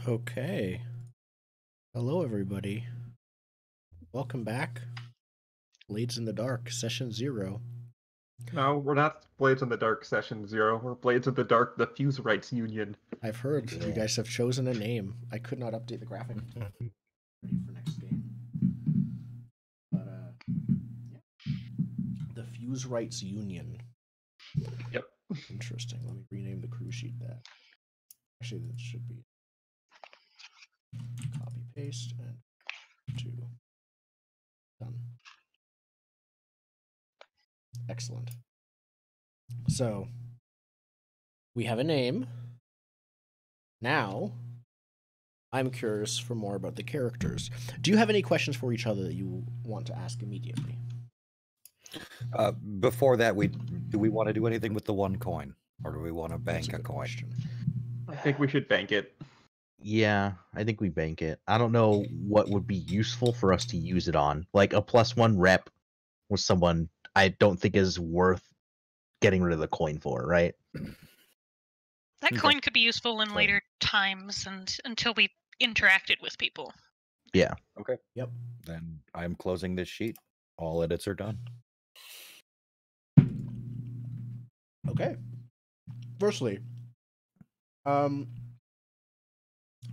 Okay. Hello, everybody. Welcome back. Blades in the Dark, Session 0. No, we're not Blades in the Dark Session 0. We're Blades in the Dark, the Fuse Rights Union. I've heard you guys have chosen a name. I could not update the graphic until ready for next game. But, yeah. The Fuse Rights Union. Yep. Interesting. Let me rename the crew sheet that. Actually, that should be copy paste and 2. Done. Excellent. So, we have a name. Now, I'm curious for more about the characters. Do you have any questions for each other that you want to ask immediately? Before that, do we want to do anything with the one coin? Or do we want to bank a coin? Question. I think we should bank it. Yeah, I think we bank it. I don't know what would be useful for us to use it on. Like a +1 rep with someone I don't think is worth getting rid of the coin for, right? That coin could be useful in later times and until we interacted with people. Yeah. Okay. Yep. Then I'm closing this sheet. All edits are done. Okay. Firstly,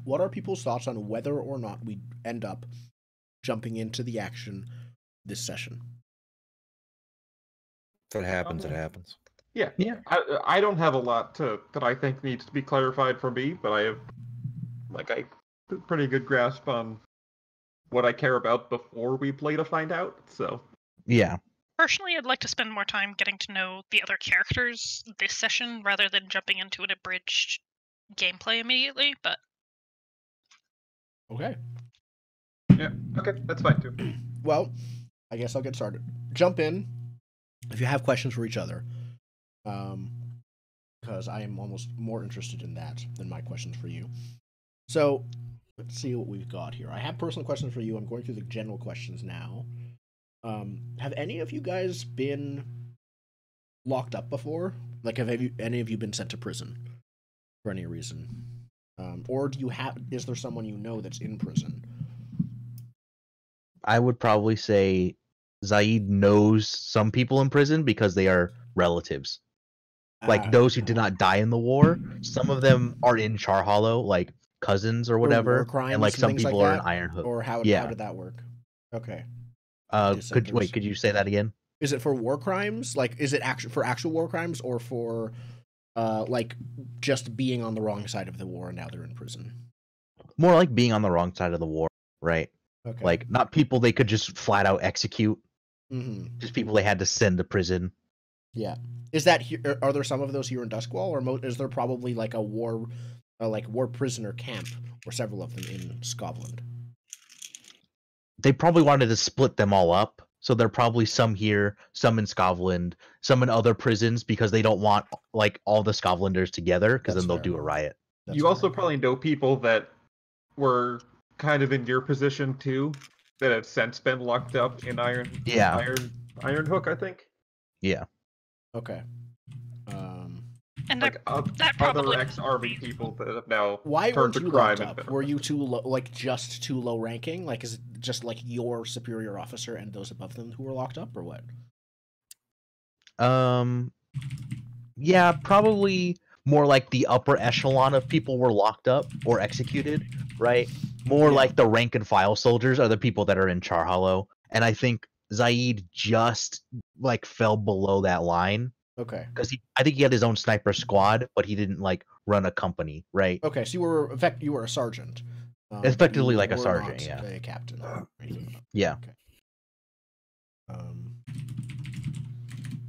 what are people's thoughts on whether or not we end up jumping into the action this session? If it happens, it happens. Yeah. Yeah. I don't have a lot that I think needs to be clarified for me, but I have a pretty good grasp on what I care about before we play to find out. So Yeah. Personally, I'd like to spend more time getting to know the other characters this session rather than jumping into an abridged gameplay immediately, but... Okay. yeah, okay, that's fine too. Well, I guess I'll get started. Jump in if you have questions for each other. Because I am almost more interested in that than my questions for you. So, let's see what we've got here. I have personal questions for you. I'm going through the general questions now. Have any of you guys been locked up before? Like, have any of you been sent to prison for any reason? Or is there someone you know that's in prison? I would probably say Zaid knows some people in prison because they are relatives. Like those who did not die in the war. Some of them are in Char Hollow, like cousins or whatever. War crimes and like some people like are in that? Iron Hook. Or how did that work? Okay. Could you say that again? Is it for war crimes? Like, is it for actual war crimes or for like just being on the wrong side of the war and now they're in prison? More like being on the wrong side of the war, right? Okay. Like not people they could just flat out execute. Mm-hmm. Just people they had to send to prison. Yeah. Are there some of those here in Duskwall, or is there probably like a war prisoner camp or several of them in Scotland? They probably wanted to split them all up. So there are probably some here, some in Scotland, some in other prisons because they don't want like all the Scotlanders together because then they'll do a riot. You also probably know people that were kind of in your position too, that have since been locked up in Iron Hook, I think. Yeah. Okay. And like that probably other ex-army people that have now Why turned weren't to you crime. locked up? Were you too low, just too low ranking? Like, is it just like your superior officer and those above them who were locked up, or what? Yeah, probably more like the upper echelon of people were locked up or executed, right? More like the rank and file soldiers are the people that are in Char Hollow, and I think Zaid just like fell below that line. Okay. Because I think he had his own sniper squad, but he didn't like run a company, right? Okay, so you were a sergeant. Effectively like a sergeant, yeah. A captain. Yeah. Okay.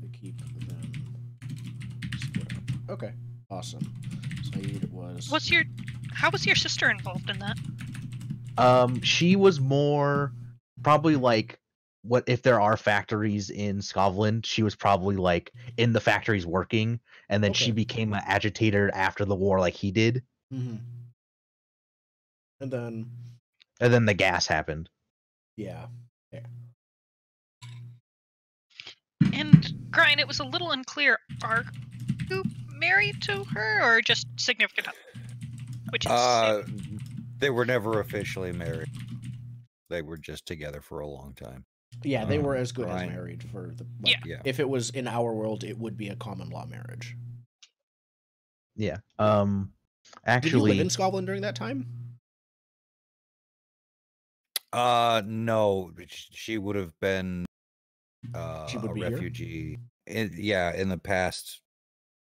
They keep them split up. Okay, awesome. Zaid was. How was your sister involved in that? She was more probably like. What if there are factories in Scotland? She was probably like in the factories working, and then she became an agitator after the war, like he did. Mm-hmm. And then the gas happened. Yeah. And Grind, it was a little unclear. Are you married to her, or just significant other? Which is They were never officially married. They were just together for a long time. Yeah, they were as good Ryan. as married for the. Yeah. Yeah. If it was in our world, it would be a common law marriage. Yeah. Did you live Actually, in Scotland during that time? No, she would have been She would a be here? refugee. In the past,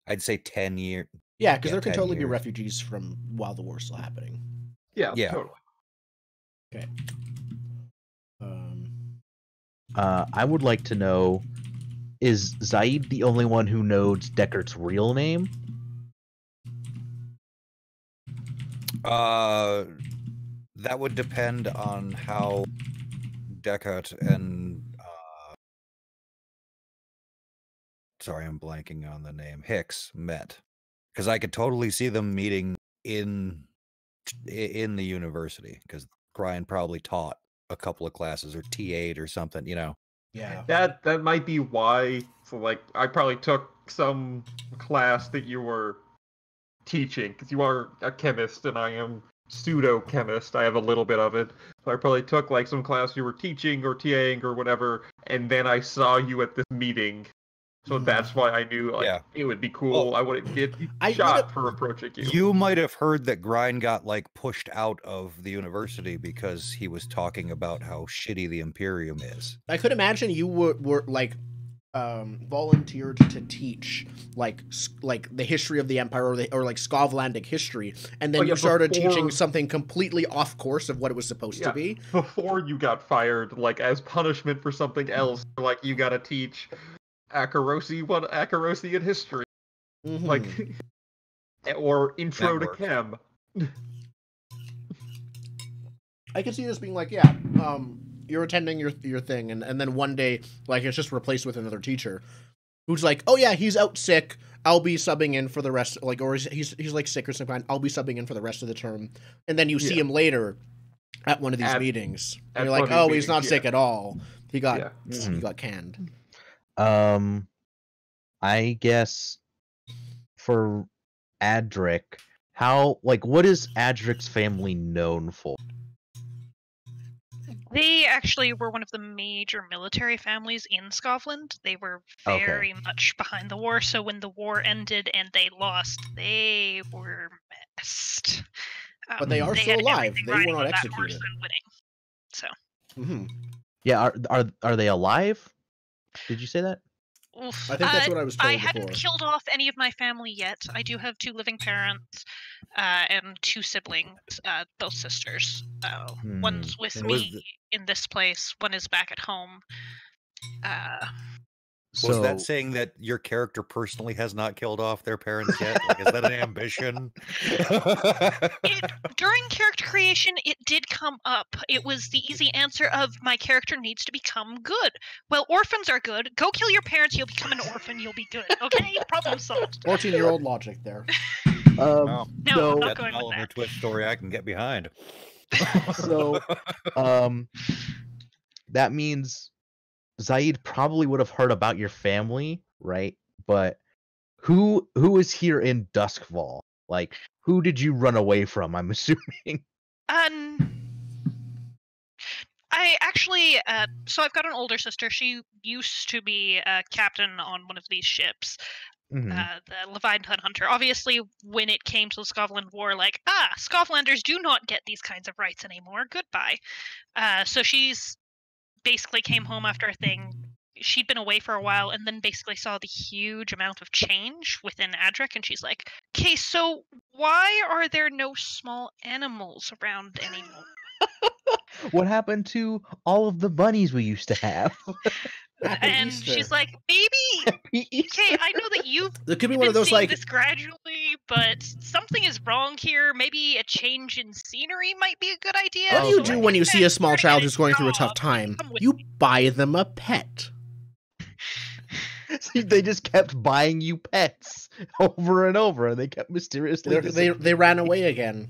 I'd say 10 years. Yeah, because Yeah, there could 10 totally be years. refugees from while the war's still happening. Yeah, Yeah. totally. Okay. I would like to know: is Zaid the only one who knows Deckert's real name? That would depend on how Deckard and sorry, I'm blanking on the name. Hicks met, because I could totally see them meeting in the university, because Brian probably taught a couple of classes or TA'd or something, you know. Yeah. That might be why. So like, I probably took some class that you were teaching, because you are a chemist and I am pseudo-chemist. I have a little bit of it. So I probably took like some class you were teaching or TAing or whatever, and then I saw you at this meeting. So that's why I knew like it would be cool. Well, I wouldn't get I shot would've- for approaching you. You might have heard that Grind got like pushed out of the university because he was talking about how shitty the Imperium is. I could imagine you were like volunteered to teach like the history of the Empire or like Scovlandic history, and then you started teaching something completely off course of what it was supposed to be. Before you got fired, like as punishment for something else, like you gotta teach Akarosian history, Mhm. like or intro That to works. chem. I could see this being like, you're attending your thing, and then one day, like, it's just replaced with another teacher who's like, oh yeah, he's out sick. I'll be subbing in for the rest, like, or he's like sick or something. I'll be subbing in for the rest of the term, and then you see him later at one of these meetings. And you're like, oh, he's not sick at all. He got canned. I guess for Adric, what is Adric's family known for? They actually were one of the major military families in Scotland. They were very much behind the war, so when the war ended and they lost, they were messed. But they are still alive. They were not executed. So. Mm-hmm. Yeah, are they alive? Did you say that? Oof. I think that's what I was told I before. hadn't killed off any of my family yet. I do have 2 living parents and 2 siblings, both sisters. One's with me in this place. One is back at home. Was that saying that your character personally has not killed off their parents yet? Like, is that an ambition? During character creation, it did come up. It was the easy answer of my character needs to become good. Well, orphans are good. Go kill your parents. You'll become an orphan. You'll be good. Okay, problem solved. 14-year-old logic there. No, I'm not going with that. Twist story I can get behind. So, that means Zaid probably would have heard about your family, right? But who is here in Duskfall? Like, who did you run away from? I'm assuming. I actually, so I've got an older sister. She used to be a captain on one of these ships, the Leviathan Hunter. Obviously, when it came to the Scotland War, like, Scotlanders do not get these kinds of rights anymore. Goodbye. So she's basically came home after a thing. She'd been away for a while and then basically saw the huge amount of change within Adric, and she's like, okay, so why are there no small animals around anymore? What happened to all of the bunnies we used to have? And Easter. she's like, maybe, okay, I know that you've There could be been one of those, seeing like, this gradually, but something is wrong here. Maybe a change in scenery might be a good idea. what do you So do I when you think see a that small you're child in who's going through a tough job. time? Come with You me. buy them a pet. They just kept buying you pets over and over, and they kept mysteriously. They ran away again.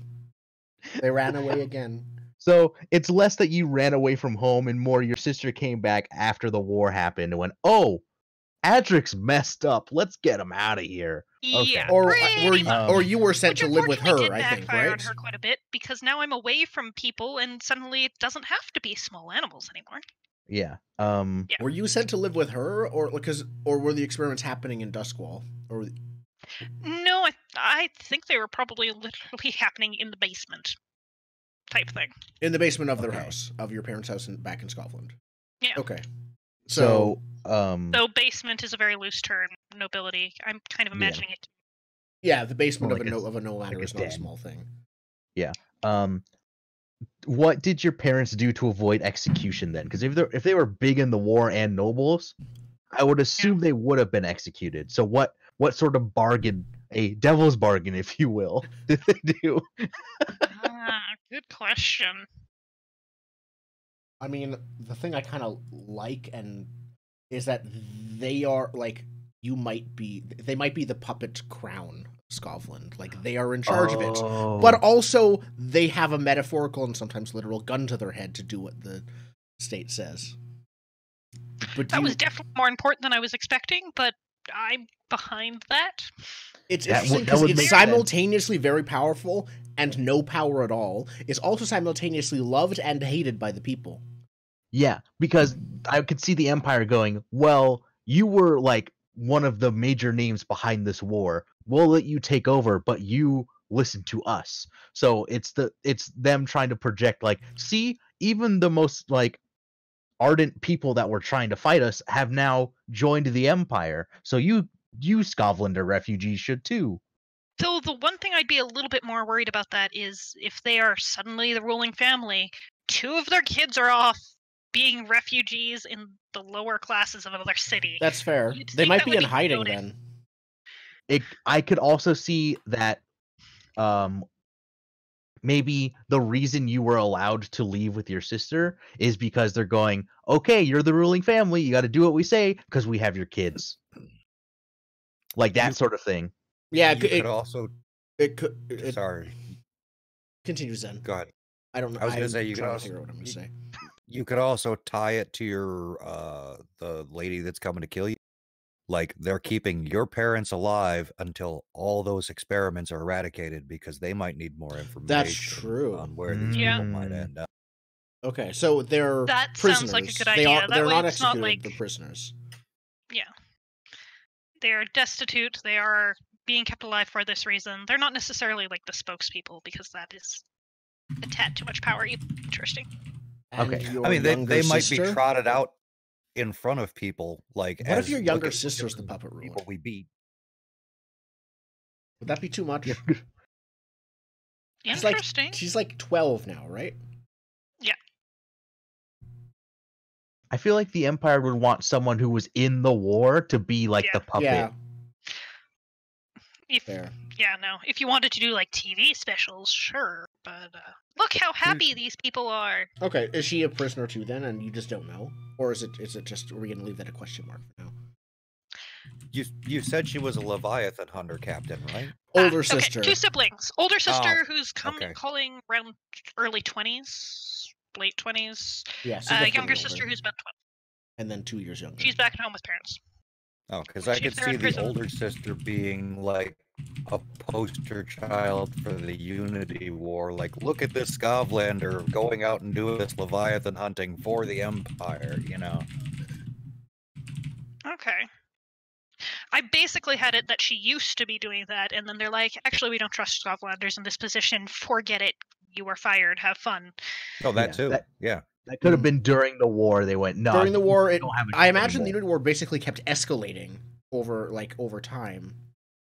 They ran away again. So it's less that you ran away from home, and more your sister came back after the war happened and went, "Oh, Adric's messed up. Let's get him out of here. Okay. Yeah, Or pretty were you, much. or you were sent Which to live with unfortunately her, did I think, backfire right? on her quite a bit because now I'm away from people, and suddenly it doesn't have to be small animals anymore. Yeah. Yeah. Were you sent to live with her, or were the experiments happening in Duskwall, or No, I think they were probably literally happening in the basement, type thing. in the basement of their Okay. house, of your parents' house back in Scotland? Yeah. Okay. So, Though basement is a very loose term, nobility. I'm kind of Yeah. imagining it. yeah, the basement More of like a Nolander like a is not a den. small thing. What did your parents do to avoid execution then? Because if they were big in the war and nobles, I would assume they would have been executed. So what sort of bargain, a devil's bargain, if you will, did they do? Good question. I mean, the thing I kind of like is that they are like they might be the puppet crown of Scotland. Like they are in charge of it. But also they have a metaphorical and sometimes literal gun to their head to do what the state says. But That was definitely more important than I was expecting, but I'm behind that. It's That interesting would because it's make sense. simultaneously very powerful and no power at all. It's also simultaneously loved and hated by the people. Yeah, because I could see the Empire going, well, you were like one of the major names behind this war. We'll let you take over, but you listen to us. So it's them trying to project like, see, even the most like ardent people that were trying to fight us have now joined the Empire. So you Scotlander refugees should too. Though the one thing I'd be a little bit more worried about that is if they are suddenly the ruling family, 2 of their kids are off being refugees in the lower classes of another city. That's fair. You'd They think might that be would in be hiding noted. then. I could also see that maybe the reason you were allowed to leave with your sister is because they're going, okay, you're the ruling family, you got to do what we say because we have your kids. Like that sort of thing. Yeah, You could also. it could. Sorry, Continue, Zen. go ahead. I don't know. I was gonna say, you could trying to also- figure out what I'm gonna say. You could also tie it to your the lady that's coming to kill you. Like they're keeping your parents alive until all those experiments are eradicated because they might need more information true. on where these Yeah. people might end up. Okay, so they're That prisoners. sounds like a good They idea. are. That They're way not it's not executed. like- They're prisoners. They're destitute. They are being kept alive for this reason. They're not necessarily like the spokespeople because that is a tad too much power. Interesting. And Okay. your I mean, younger they might be sister? trotted out in front of people. Like, What if as, your "Look younger at sister's the the puppet ruler? people we beat." Would that be too much? Yeah. She's like- Interesting. She's like 12 now, right? I feel like the Empire would want someone who was in the war to be like the puppet. Yeah, If fair. yeah, no. If you wanted to do like TV specials, sure. But look how happy these people are. Okay, is she a prisoner too then, and you just don't know, or is it just? Are we gonna leave that a question mark for now? You said she was a Leviathan hunter captain, right? Older Okay, sister. 2 siblings. Older sister who's okay. calling around early 20s, late 20s. Yeah, significantly Younger older. sister who's about 12. And then 2 years younger. She's back at home with parents. Oh, because Which I could if they're see in the prison- older sister being like a poster child for the Unity War. Like, look at this Scotlander going out and doing this Leviathan hunting for the Empire, you know? Okay. I basically had it that she used to be doing that, and then they're like, actually, we don't trust Scotlanders in this position. Forget it. You were fired. Have fun. Oh, that Yeah, too. that- Yeah. That could have been during the war. They went, no. During the war, we don't have a I choice imagine the anymore." Unity War basically kept escalating over time.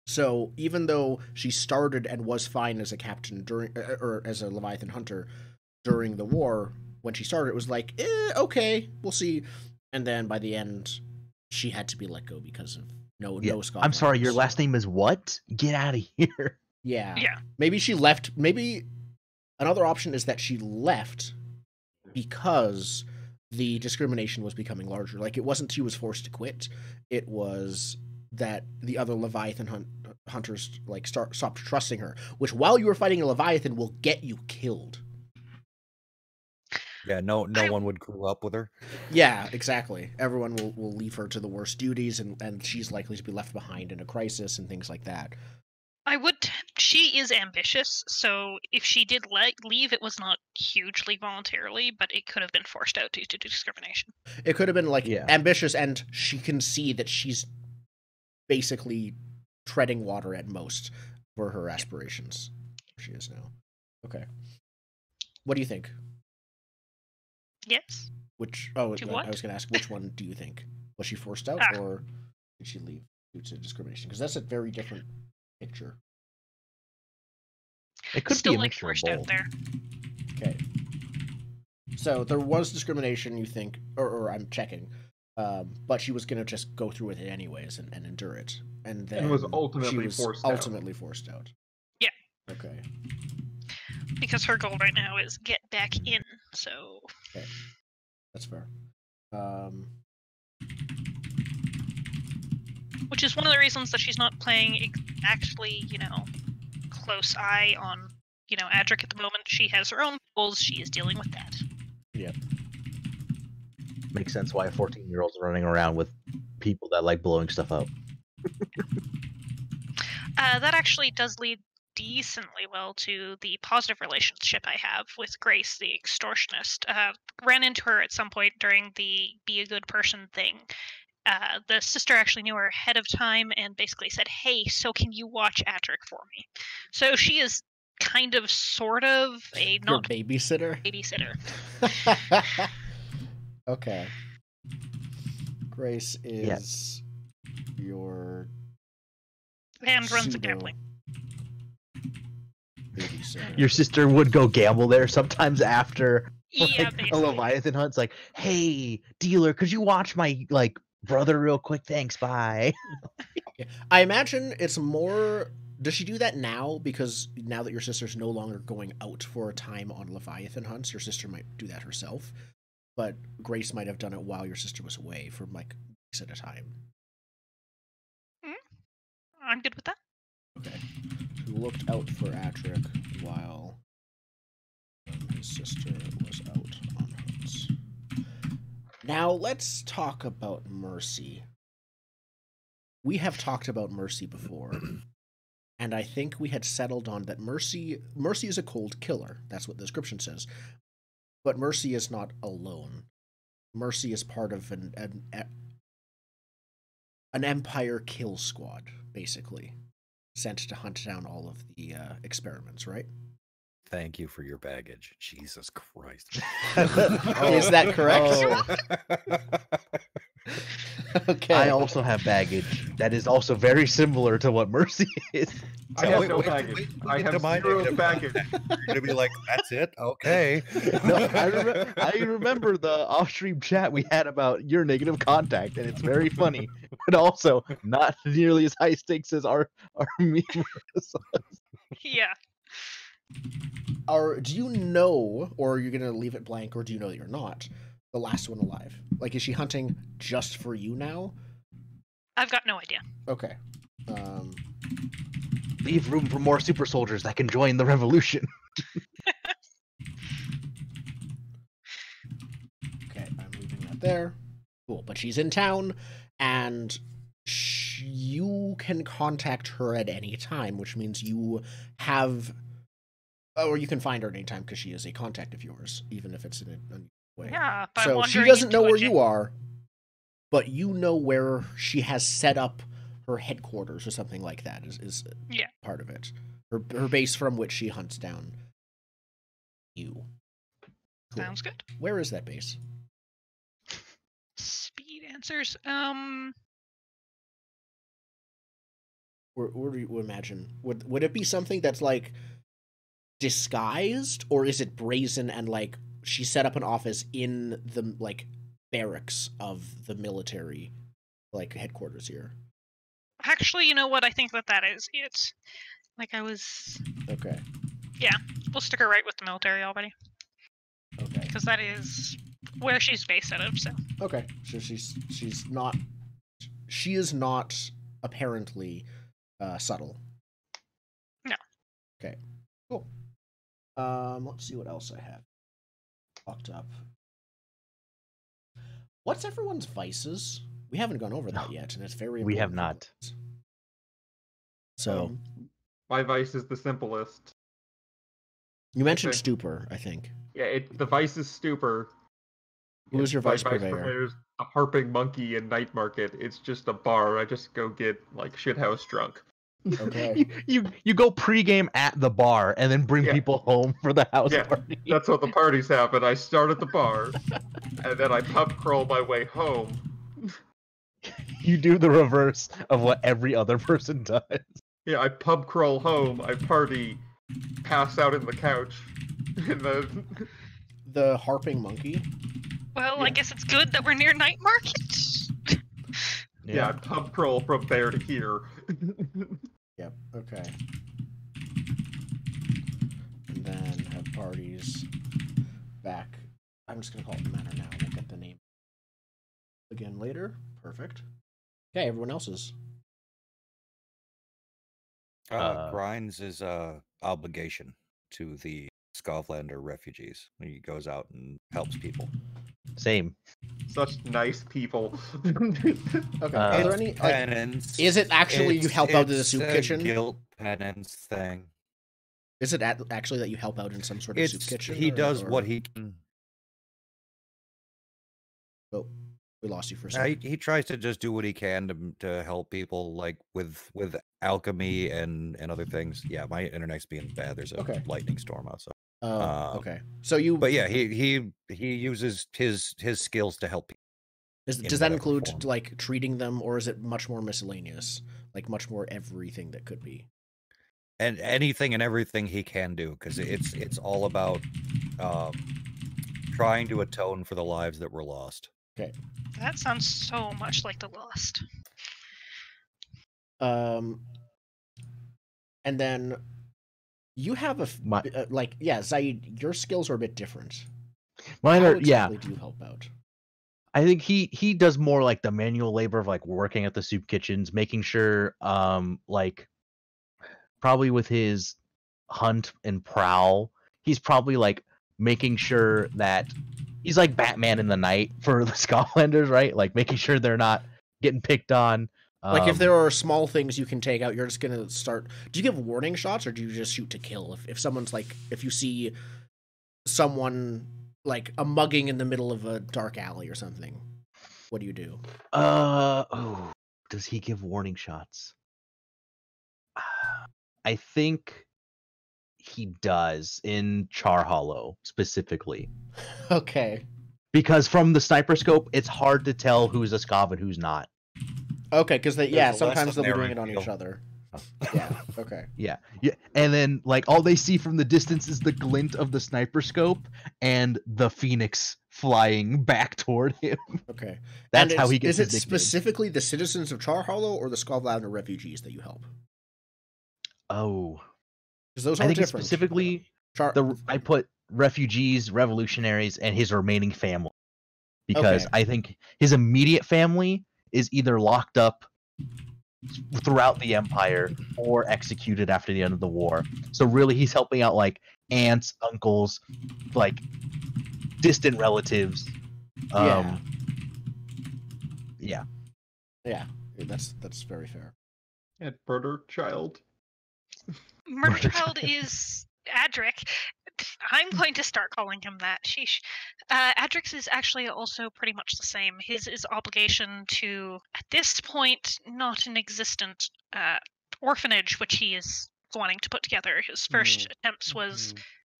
So even though she started and was fine as a captain during or as a Leviathan hunter during the war, when she started, it was like, okay, we'll see. And then by the end, she had to be let go because of no Scotlanders. I'm sorry, your last name is what? Get out of here. Yeah. Yeah. Maybe she left. Maybe another option is that she left because the discrimination was becoming larger. Like, it wasn't she was forced to quit. It was that the other Leviathan hunters like stopped trusting her. Which, while you were fighting a Leviathan, will get you killed. Yeah, no one would crew up with her. Yeah, exactly. Everyone will leave her to the worst duties, and she's likely to be left behind in a crisis and things like that. She is ambitious, so if she did leave, it was not hugely voluntarily, but it could have been forced out due to discrimination. It could have been Yeah. ambitious, and she can see that she's basically treading water at most for her aspirations. She is now. Okay. What do you think? Yes. I what? was going to ask, which one do you think? Was she forced out, or did she leave due to discrimination? Because that's a very different picture. It could Still be a like mixture of forced out both. there. Okay. So there was discrimination, you think, or I'm checking, but she was going to just go through with it anyways and endure it, and then was ultimately she was forced out. ultimately forced out. Yeah. Okay. Because her goal right now is get back in. So. Okay. That's fair. Which is one of the reasons that she's not playing exactly, close eye on, Adric at the moment. She has her own goals. She is dealing with that. Yeah. Makes sense why a 14-year-old's running around with people that like blowing stuff up. That actually does lead decently well to the positive relationship I have with Grace, the extortionist. Ran into her at some point during the be a good person thing. The sister actually knew her ahead of time and basically said, "Hey, so can you watch Adric for me?" So she is kind of, sort of, a Your not babysitter? babysitter. Okay. Grace is your And runs a pseudo gambling. babysitter. Your sister would go gamble there sometimes after Yeah, a basically. Leviathan hunt's like, "Hey, dealer, could you watch my brother real quick? Thanks, bye." Yeah. I imagine it's more. Does she do that now? Because now that your sister's no longer going out for a time on Leviathan hunts, your sister might do that herself. But Grace might have done it while your sister was away for weeks at a time. I'm good with that. Okay. Who looked out for Adric while his sister was out on hunts. Now let's talk about Mercy. We have talked about Mercy before, and I think we had settled on that Mercy is a cold killer. That's what the description says. But Mercy is not alone. Mercy is part of an Empire kill squad, basically, sent to hunt down all of the experiments, right? Thank you for your baggage. Jesus Christ. Is that correct? Okay. I also have baggage that is also very similar to what Mercy is. I have no baggage. I have zero baggage. You're gonna be like, that's it? Okay. No, I remember the off-stream chat we had about your negative contact, and it's very funny, but also not nearly as high stakes as our meme. Yeah. Do you know, or are you gonna leave it blank, or do you know that you're not the last one alive? Like, is she hunting just for you now? I've got no idea. Okay. Leave room for more super soldiers that can join the revolution. Okay, I'm leaving that there. Cool, but she's in town, and you can contact her at any time, which means you have, or you can find her at any time because she is a contact of yours, even if it's in a way. Yeah, but So she doesn't know where you are, but you know where she has set up her headquarters or something like that. Is Yeah. part of it. Her base from which she hunts down you. Cool. Sounds good. Where is that base? Speed answers. Where do you imagine? Would it be something that's like disguised, or is it brazen and like she set up an office in the like barracks of the military like headquarters here? Actually, you know what? I think that is it. Like, I was. Okay. Yeah, we'll stick her right with the military already, Okay. because that is where she's based out of. So. Okay. So she's not. She is not apparently subtle. No. Okay. Cool. Let's see what else I have. Fucked up. What's everyone's vices? We haven't gone over that yet, and it's very. We have important for not. us. So My vice is the simplest. you mentioned okay. stupor, I think. Yeah, the vice is stupor. Who's your My vice purveyor? is a harping monkey in Night Market. It's just a bar. I just go get like shithouse drunk. Okay. You go pregame at the bar and then bring Yeah. people home for the house Yeah, party. that's what the parties happen. I start at the bar, and then I pub crawl my way home. You do the reverse of what every other person does. Yeah, I pub crawl home, I party, pass out in the couch, and then The harping monkey. Well, Yeah. I guess it's good that we're near Night Market. yeah, I pub crawl from there to here. Yep. Okay. And then have parties back. I'm just gonna call it the manor now. We'll get the name again later. Perfect. Okay, everyone else's. Grinds is obligation to the Scothlander refugees. He goes out and helps people. Same. Such nice people. Okay. Are there any? Like, Penance. is it actually you help out in the It's soup a kitchen? Guilt penance thing. Is it actually that you help out in some sort of soup kitchen? He does or- what he can. Oh, we lost you for a He, second. he tries to just do what he can to help people, like with alchemy and other things. Yeah, my internet's being bad. There's a Okay. lightning storm outside. Oh, okay. So you. But yeah, he uses his skills to help people. Does in that whatever include form. like treating them, or is it much more miscellaneous? Like much more everything that could be. And anything and everything he can do, because it's all about trying to atone for the lives that were lost. That sounds so much like The Lost. And then you have My- like Zaid, your skills are a bit different. Mine How are exactly do you help out? I think he does more like the manual labor of like working at the soup kitchens, making sure like probably with his hunt and prowl, he's probably like making sure that he's like Batman in the night for the Scotlanders, right? Like making sure they're not getting picked on. Like if there are small things you can take out, you're just gonna start. Do you give warning shots or do you just shoot to kill? If someone's like, if you see someone like a mugging in the middle of a dark alley or something, what do you do? Does he give warning shots? I think he does in Char Hollow specifically. Okay. Because from the sniper scope, it's hard to tell who's a Scav and who's not. Okay, because There's a less sometimes they'll be than doing it narrow on each field. other. Yeah. Okay. Yeah. And then like all they see from the distance is the glint of the sniper scope and the phoenix flying back toward him. Okay. That's And how he gets Is it his nickname. specifically the citizens of Char Hollow or the Scotlander refugees that you help? Oh. Because those I are think it's different. specifically I put refugees, revolutionaries, and his remaining family. Because Okay. I think his immediate family is either locked up throughout the Empire or executed after the end of the war. So really he's helping out like aunts, uncles, like distant relatives. Yeah. Yeah. Yeah, that's very fair. And murder child. Murder Child is Adric. I'm going to start calling him that. Sheesh. Adric's is actually also pretty much the same. His is obligation to, at this point, not an existent orphanage, which he is wanting to put together. His first attempts was,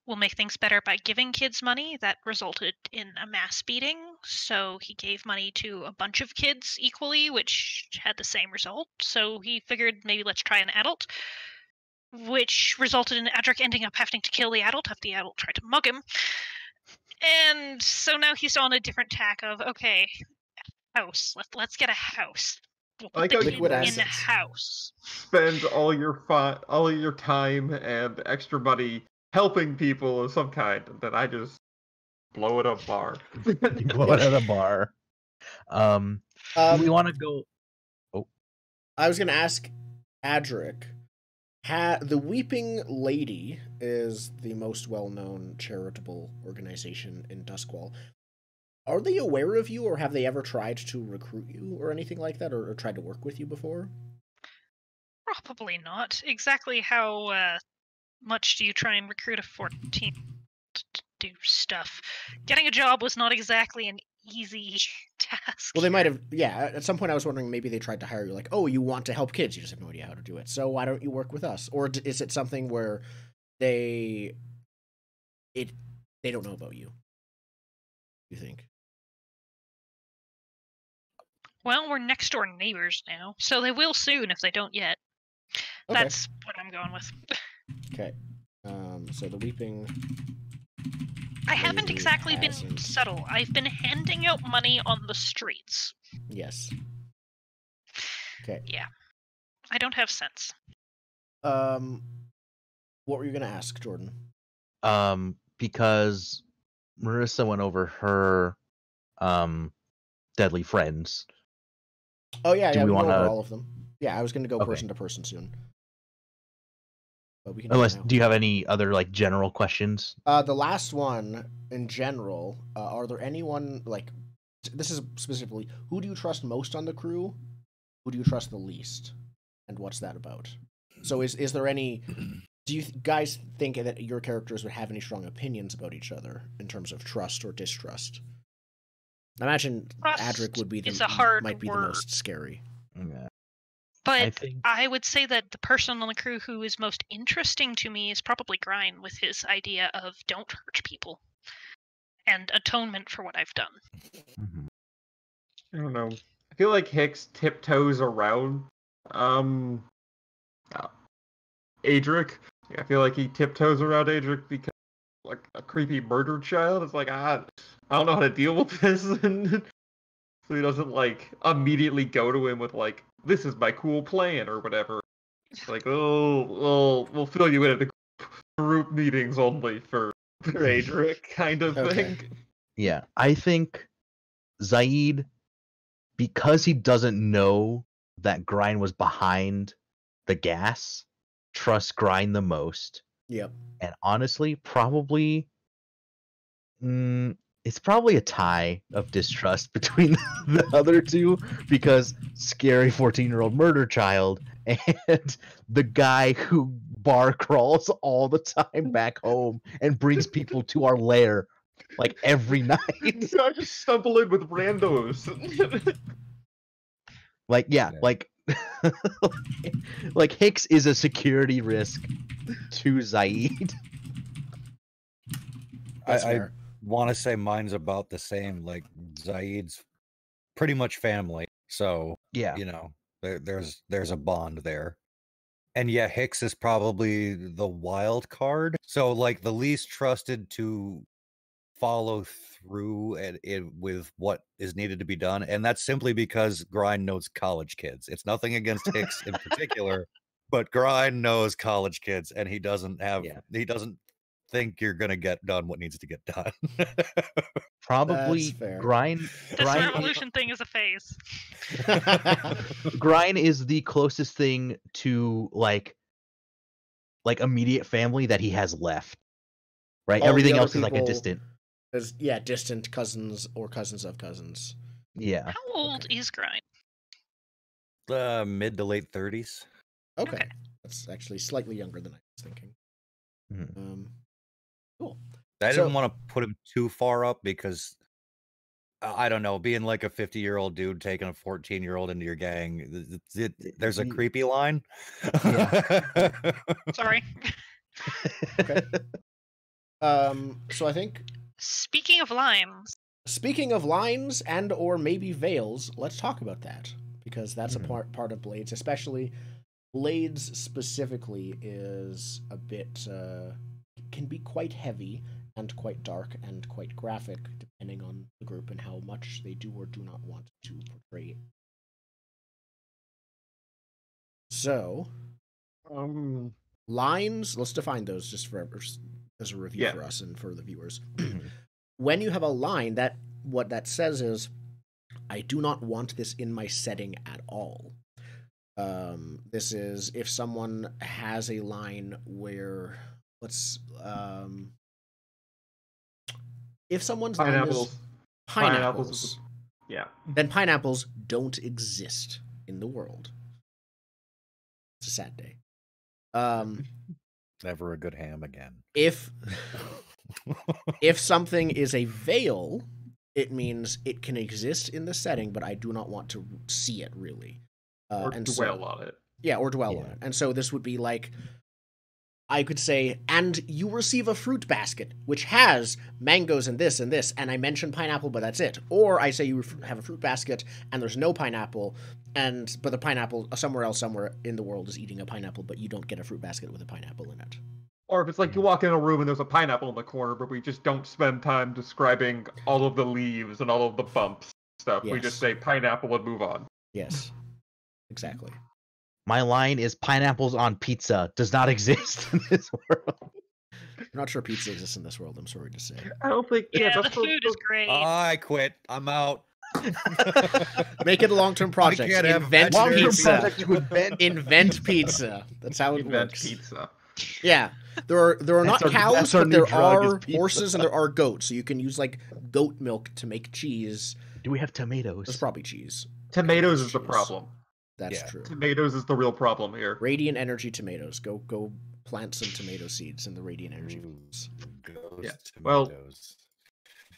we'll make things better by giving kids money. That resulted in a mass beating. So he gave money to a bunch of kids equally, which had the same result. So he figured maybe let's try an adult, which resulted in Adric ending up having to kill the adult after the adult tried to mug him. And so now he's on a different tack of, okay, house. Let's get a house. We'll I like put how the you kid in the assets. house. Spend all your time and extra money helping people of some kind, and then I just blow it up bar. Blow it at a bar. We want to go. I was gonna ask Adric, The Weeping Lady is the most well-known charitable organization in Duskwall. Are they aware of you, or have they ever tried to recruit you or anything like that, or tried to work with you before? Probably not. Exactly how much do you try and recruit a 14 to do stuff? Getting a job was not exactly an easy task. Well, they might have, yeah, at some point I was wondering maybe they tried to hire you, like, oh, you want to help kids, you just have no idea how to do it, so why don't you work with us? Or is it something where they don't know about you, you think? Well, we're next door neighbors now, so they will soon if they don't yet. Okay. That's what I'm going with. Okay. So the Weeping... I haven't Lady exactly been hasn't- subtle. I've been handing out money on the streets. Yes. Okay. Yeah. I don't have sense. What were you gonna ask, Jordan? Because Marissa went over her deadly friends. Oh yeah, Do yeah, we we can go over wanna- all of them. Yeah, I was gonna go Okay. person to person soon. But we can do Unless, that now. do you have any other like general questions? The last one, in general, are there anyone, like, this is specifically, who do you trust most on the crew? Who do you trust the least? And what's that about? So is there any, do you guys think that your characters would have any strong opinions about each other in terms of trust or distrust? I imagine Trust Adric would be is a hard might be the word. most scary. Yeah. But I think I would say that the person on the crew who is most interesting to me is probably Grine, with his idea of don't hurt people and atonement for what I've done. Mhm. I don't know. I feel like Hicks tiptoes around Adric. I feel like he tiptoes around Adric because like a creepy murder child. It's like I don't know how to deal with this, and so he doesn't like immediately go to him with like this is my cool plan or whatever. It's like we'll fill you in at the group meetings only for Adric kind of Okay. thing. Yeah, I think Zaid, because he doesn't know that Grind was behind the gas, trusts Grind the most. Yep. And honestly, probably it's probably a tie of distrust between the other two, because scary 14-year-old murder child and the guy who bar crawls all the time back home and brings people to our lair like every night. I just stumble in with randos. Like, yeah, Yeah. like Hicks is a security risk to Zaid. That's I fair. want to say mine's about the same. Like Zaid's pretty much family, so Yeah. you know there's a bond there. And yeah, Hicks is probably the wild card. So like the least trusted to follow through with what is needed to be done, and that's simply because Grind knows college kids. It's nothing against Hicks in particular, but Grind knows college kids, and he doesn't think you're gonna get done what needs to get done. Probably fair. Grind. This Grind, revolution thing is a phase. Grind is the closest thing to like immediate family that he has left. Right? All the Everything other else is like a people- distant. Yeah, distant cousins or cousins of cousins. Yeah. How old Okay. is Grine? Mid to late 30s. Okay. Okay. That's actually slightly younger than I was thinking. Mhm. Cool. I So- didn't want to put him too far up because I don't know, being like a 50-year-old dude taking a 14-year-old into your gang, there's a Y- creepy line. Sorry. Okay. So I think, Speaking of limes, speaking of lines and or maybe veils, let's talk about that, because that's Mhm. a part of Blades, especially Blades specifically is a bit can be quite heavy and quite dark and quite graphic depending on the group and how much they do or do not want to portray it. So, lines, let's define those just for as a review Yeah. for us and for the viewers. Mhm. When you have a line, that what that says is, I do not want this in my setting at all. This is if someone has a line where if someone's line Pineapples. is Pineapples pineapples, is Yeah. then pineapples don't exist in the world. It's a sad day. Never a good ham again. If something is a veil, it means it can exist in the setting, but I do not want to see it really. Or and dwell on it. Yeah, or dwell on it. And so this would be like, I could say, and you receive a fruit basket, which has mangoes and this, and I mention pineapple, but that's it. Or I say you have a fruit basket, and there's no pineapple, but the pineapple somewhere in the world is eating a pineapple, but you don't get a fruit basket with a pineapple in it. Or if it's like you walk in a room and there's a pineapple in the corner, but we just don't spend time describing all of the leaves and all of the bumps stuff. We just say pineapple and move on. Yes, exactly. My line is pineapples on pizza does not exist in this world. I'm not sure pizza exists in this world, I'm sorry to say. I don't think... Yeah, the food is great. I quit. I'm out. Make it a long-term project. Invent pizza. Invent pizza. That's how it works. Pizza. Yeah. There are not cows, but there are pizza. horses and there are goats. So you can use like goat milk to make cheese. Do we have tomatoes? There's probably cheese. Tomatoes is the problem. That's true. Tomatoes is the real problem here. Radiant energy tomatoes. Go plant some tomato seeds in the radiant energy fields. Yeah. Well,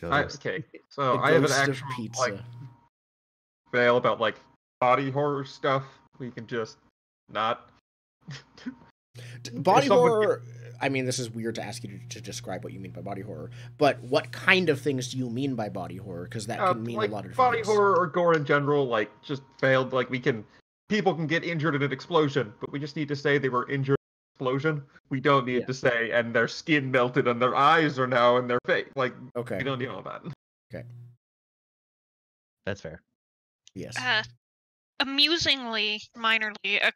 okay. So I have an actual like fail about like body horror stuff. We can just not. Body horror. I mean, this is weird to ask you to describe what you mean by body horror, but what kind of things do you mean by body horror? Because that can mean like a lot of different body things. horror or gore in general. Like just failed. Like people can get injured in an explosion, but we just need to say they were injured in an explosion. We don't need to say and their skin melted and their eyes are now in their face. Like we don't need all that. Okay, that's fair. Yes. Amusingly, minorly,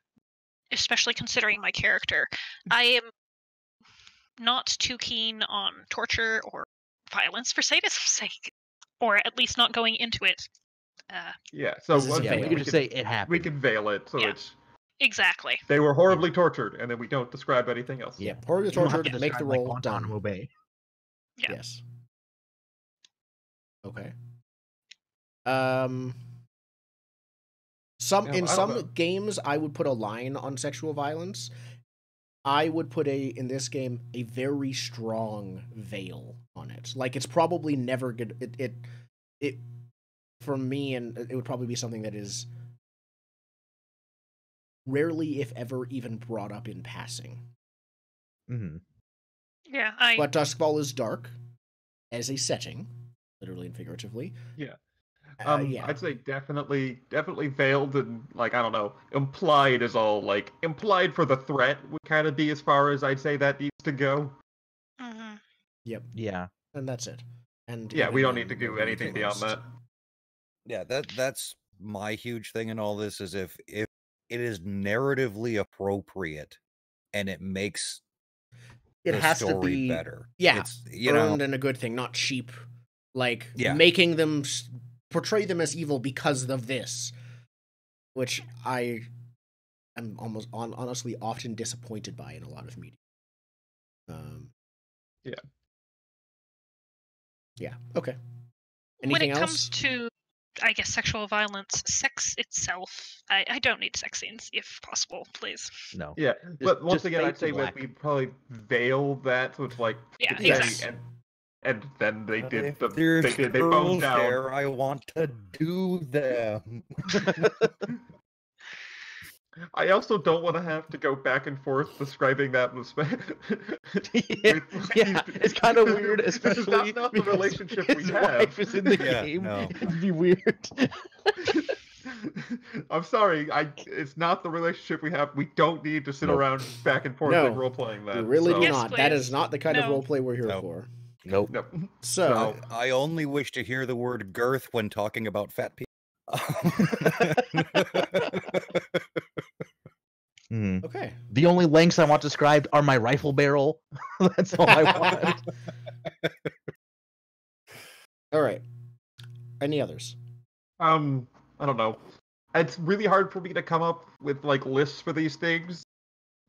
especially considering my character, I am not too keen on torture or violence for sadism's sake, or at least not going into it. So we can just say it happened. We can veil it, so it's exactly. They were horribly tortured, and then we don't describe anything else. Yeah, horribly tortured. Make the roll. Like Guantanamo Bay. Yeah. Yes. Okay. Some games I would put a line on sexual violence. I would put in this game a very strong veil on it. Like it's probably never good. It for me, and it would probably be something that is rarely, if ever, even brought up in passing. Mm-hmm. Yeah, but Duskfall is dark as a setting, literally and figuratively. Yeah. I'd say definitely veiled and like I don't know, implied is all like implied for the threat would kind of be as far as I'd say that needs to go. Mm-hmm. Yep. Yeah. And that's it. And yeah, we don't need to do anything beyond that. Yeah, that's my huge thing in all this is if it is narratively appropriate and it makes it the has story to be better. Yeah, it's, earned and a good thing, not cheap. Like making them portray them as evil because of this, which I am honestly often disappointed by in a lot of media. Yeah. Okay. Anything else? When it comes to, I guess, sexual violence, sex itself, I don't need sex scenes, if possible, please. No. Yeah, but once again, I'd say that we probably veil that with like, exactly. And then they did they boned down. There, I want to do them. I also don't want to have to go back and forth describing that with it's kind of weird, especially not the relationship we have. Wife is in the game. No. It'd be weird. I'm sorry, it's not the relationship we have. We don't need to sit around back and forth and role playing that. We really do Yes, not. please. That is not the kind of role play we're here for. Nope. So I only wish to hear the word girth when talking about fat people. Okay. The only lengths I want described are my rifle barrel. That's all I want. All right. Any others? I don't know. it's really hard for me to come up with like lists for these things.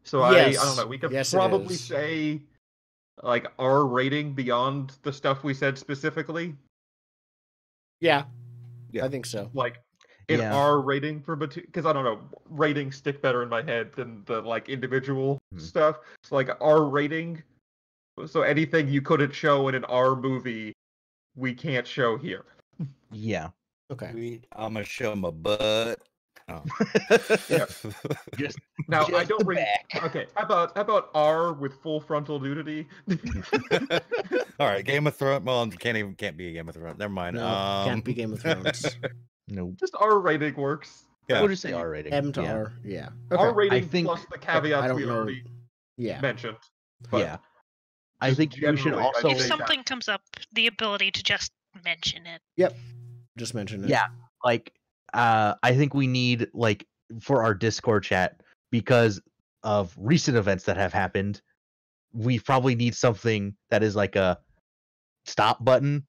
So Yes. I don't know. We could Yes, it probably is. say like R rating beyond the stuff we said specifically. Yeah, Yeah. I think so. Like an Yeah. R rating for because I don't know, ratings stick better in my head than the like individual stuff. So like R rating. So anything you couldn't show in an R movie, we can't show here. Yeah. Okay. I'm gonna show my butt. Oh. Yeah. Just Now I Just don't the rate. back. Okay, how about R with full frontal nudity? All right, Game of Thrones. Well, can't be a Game of Thrones. Never mind. No, can't be Game of Thrones. no. Just R rating works. Yeah. We'll just say R rating. M to yeah. R. Yeah. R Okay. rating think- plus the I caveats don't we know. already Yeah. mentioned. But Yeah. I just think we should generally, I also. think If that- something comes up, the ability to just mention it. Just mention it. Yeah. Like, I think we need, like, for our Discord chat, because of recent events that have happened, we probably need something that is like a stop button.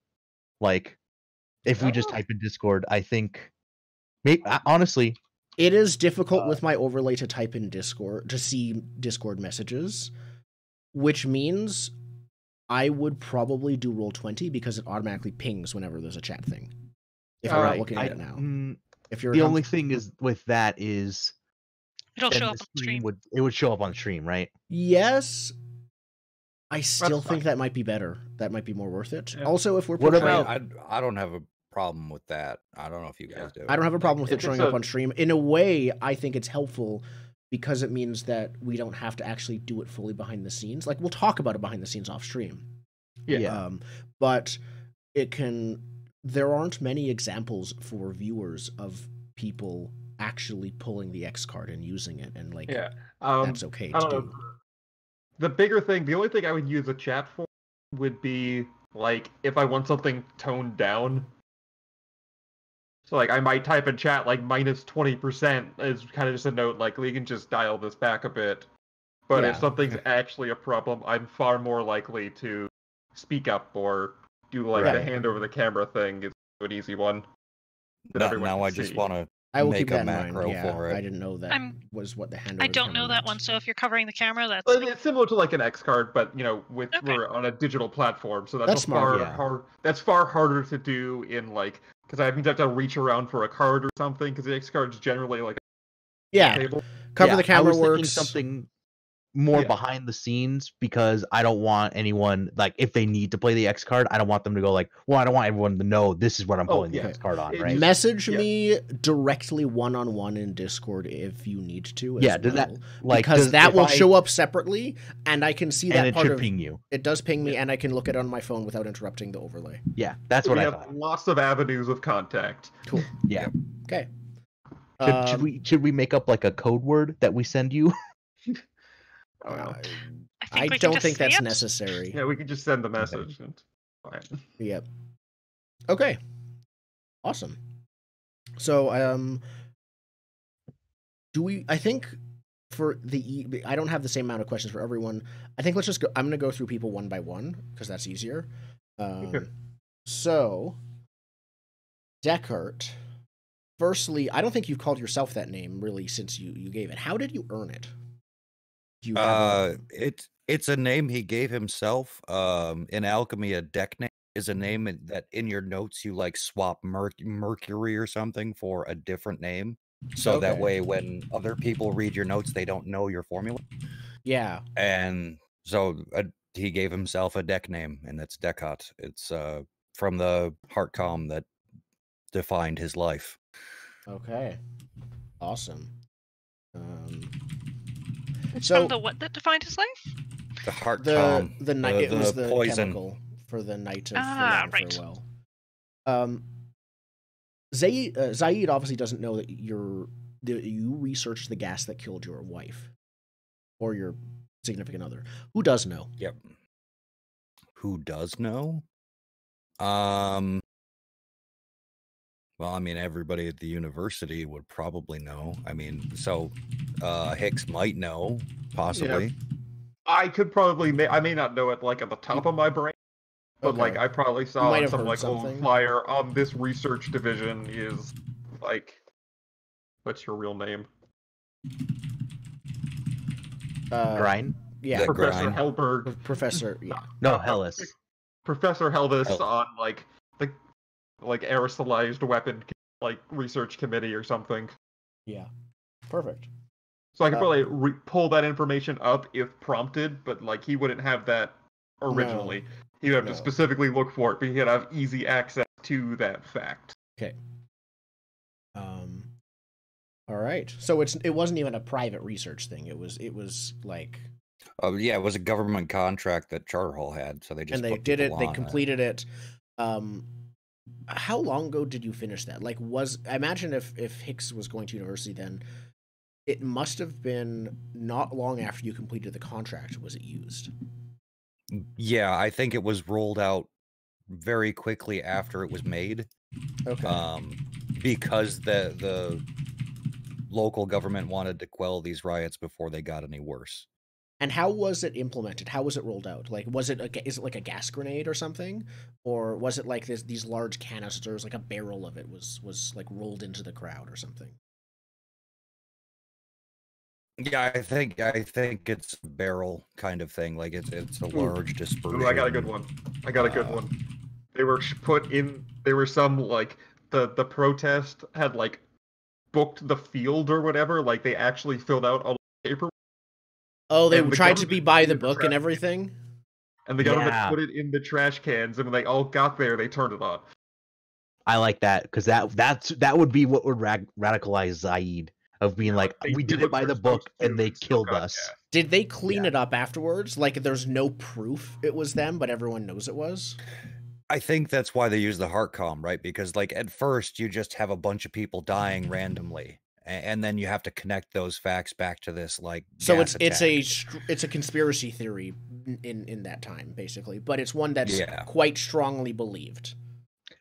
Like, if we just Oh. type in Discord, I think, honestly, It is difficult with my overlay to type in Discord to see Discord messages, which means I would probably do Roll20 because it automatically pings whenever there's a chat thing. If we're not looking at it now. If you're the only thing is with that is It'll then show the up on the stream. would show up on stream, right? yes, I still That's think fine. that might be better. That might be more worth it. Yeah. Also, if we're What portraying, about- I don't have a problem with that. I don't know if you guys do. I don't have a problem with it If showing it's up a- on stream. In a way, I think it's helpful because it means that we don't have to actually do it fully behind the scenes. Like, we'll talk about it behind the scenes off stream. Yeah. But it can. There aren't many examples for viewers of people actually pulling the X card and using it, and like Yeah. that's okay I to don't do. know. The bigger thing, the only thing I would use a chat for would be like if I want something toned down. So like I might type in chat like minus 20% is kind of just a note like we can just dial this back a bit. But if Yeah. something's actually a problem, I'm far more likely to speak up or do like the Right. hand over the camera thing is an easy one. that Now, everyone now can I just see. want to I will make keep a that in mind. macro Yeah, for it. I didn't know that was what the hand. I over the don't know camera that meant. one, so if you're covering the camera, that's But it's similar to like an X card, but you know, with Okay. we're on a digital platform, so That's that's, smart, far yeah. that's far harder to do in like because I mean you have to reach around for a card or something because the X card's generally like a Yeah, table. cover Yeah, the camera I was thinking works. something more Yeah. behind the scenes because I don't want anyone like if they need to play the X card, I don't want them to go like, well, I don't want everyone to know this is what I'm Oh, pulling yeah. the X card on, It right? just- Message yeah. me directly one-on-one in Discord if you need to. As Yeah, does that- well, Like because that if will I- show up separately, and I can see and that it part should of ping you. it. Does ping me, and I can look at it on my phone without interrupting the overlay. Yeah, that's we what I have thought. lots of avenues of contact. Cool. Yeah. Okay. Should we make up like a code word that we send you? I don't know. I think I we can don't just think say that's it. necessary. Yeah, we could just send the message. And, fine. Yep. Okay. Awesome. So, do we? I think for I don't have the same amount of questions for everyone. I think let's just go. I'm going to go through people one by one because that's easier. Okay. So, Deckert. Firstly, I don't think you've called yourself that name really since you gave it. How did you earn it? Do you have It's a name he gave himself. In alchemy, a deck name is a name that in your notes you like swap Mercury or something for a different name, so that Okay. way when other people read your notes, they don't know your formula. Yeah. And so he gave himself a deck name, and that's Deckot. It's from the Heartcom that defined his life. Okay. Awesome. It's So from the what that defined his life? The Heartcom. the night it was the poison. chemical for the night of Ah, forgotten right. farewell. Zaid obviously doesn't know that you researched the gas that killed your wife or your significant other. Who does know? Yep. Who does know? Well, I mean, everybody at the university would probably know. I mean, so Hicks might know, possibly. I could probably I may not know it like at the top of my brain, but like Okay. I probably You saw might on have some heard like old something. flyer on this research division is like What's your real name? Grind? Yeah, The Professor Grind. Hellberg. Professor. Yeah, No, Hellas. Professor Helvis Hell- on the aerosolized weapon research committee or something. yeah, perfect. So I could Uh, probably pull that information up if prompted, but he wouldn't have that originally. He'd have No. to specifically look for it, but he'd have easy access to that fact. Okay. All right. So it wasn't even a private research thing. It was like, Yeah, it was a government contract that Charter Hall had, so they just and they put did people it. They on completed it. How long ago did you finish that? Like, I imagine if Hicks was going to university, then it must have been not long after you completed the contract. Was it used? Yeah, I think it was rolled out very quickly after it was made. Okay. Because the local government wanted to quell these riots before they got any worse. And how was it implemented? How was it rolled out? Like, is it like a gas grenade or something, or was it like these large canisters, like a barrel of it was like rolled into the crowd or something? Yeah, I think it's a barrel kind of thing. Like it's a large dispersion. Ooh, I got a good one. They were put in. There were some the protest had booked the field or whatever. Like they actually filled out all the paper. Oh, they And the tried to be government by put the it in the book and trash. everything. And the government Yeah. put it in the trash cans, and when they all got there, they turned it on. I like that because that would be what would radicalize Zaid of being like, They we did did it what by they're the book supposed to and they and still killed got us. cast. Did they clean Yeah. it up afterwards? Like, there's no proof it was them, but everyone knows it was. I think that's why they use the HeartCom, right? Because at first you just have a bunch of people dying randomly, and then you have to connect those facts back to this So gas it's attack. a conspiracy theory in that time, basically, but it's one that's Yeah. quite strongly believed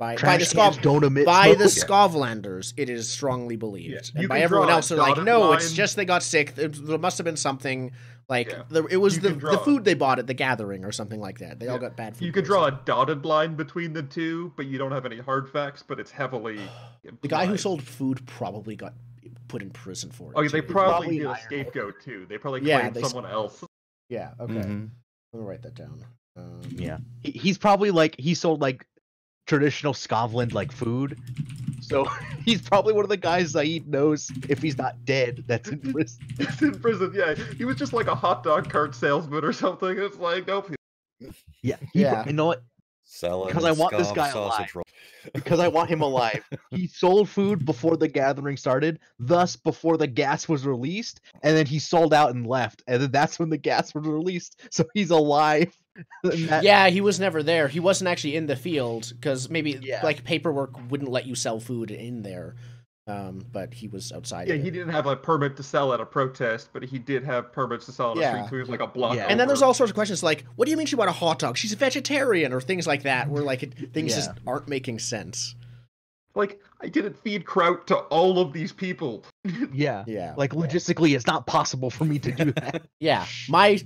by the Trash cans don't emit by the smoke. Skovlanders. It is strongly believed, Yeah. and You by can everyone draw a else, they're like, dotted no, it's line. just they got sick. There must have been something like Yeah. it was You the can draw- food they bought at the gathering or something like that. They all Yeah. got bad food. You could draw a dotted line between the two, but you don't have any hard facts. But it's heavily The guy who implied. sold food probably got put in prison for it. Oh, they too. probably Probably did a Iron scapegoat too. They probably Yeah, claimed they- someone else. Yeah. Okay. Mhm. Let me write that down. Yeah, he's probably he sold traditional Scotland food, so he's probably one of the guys Zaid knows if he's not dead that's in prison. He's in prison. Yeah, he was just like a hot dog cart salesman or something. It's like, nope. Yeah, Yeah. You know what? Selling Because I want this Scov guy sausage alive. roll. Because I want him alive. He sold food before the gathering started, thus before the gas was released, and then he sold out and left, and then that's when the gas was released. So he's alive. And that- Yeah, he was never there. He wasn't actually in the field because maybe Yeah. paperwork wouldn't let you sell food in there. But he was outside. Yeah, of he it. didn't have a permit to sell at a protest, but he did have permits to sell on a Yeah. street, so he was like a block. Yeah. And then there's over. all sorts of questions like, "What do you mean she bought a hot dog? She's a vegetarian," or things like that, where things just aren't making sense. I didn't feed kraut to all of these people. yeah. Yeah, Logistically, it's not possible for me to do that. yeah. My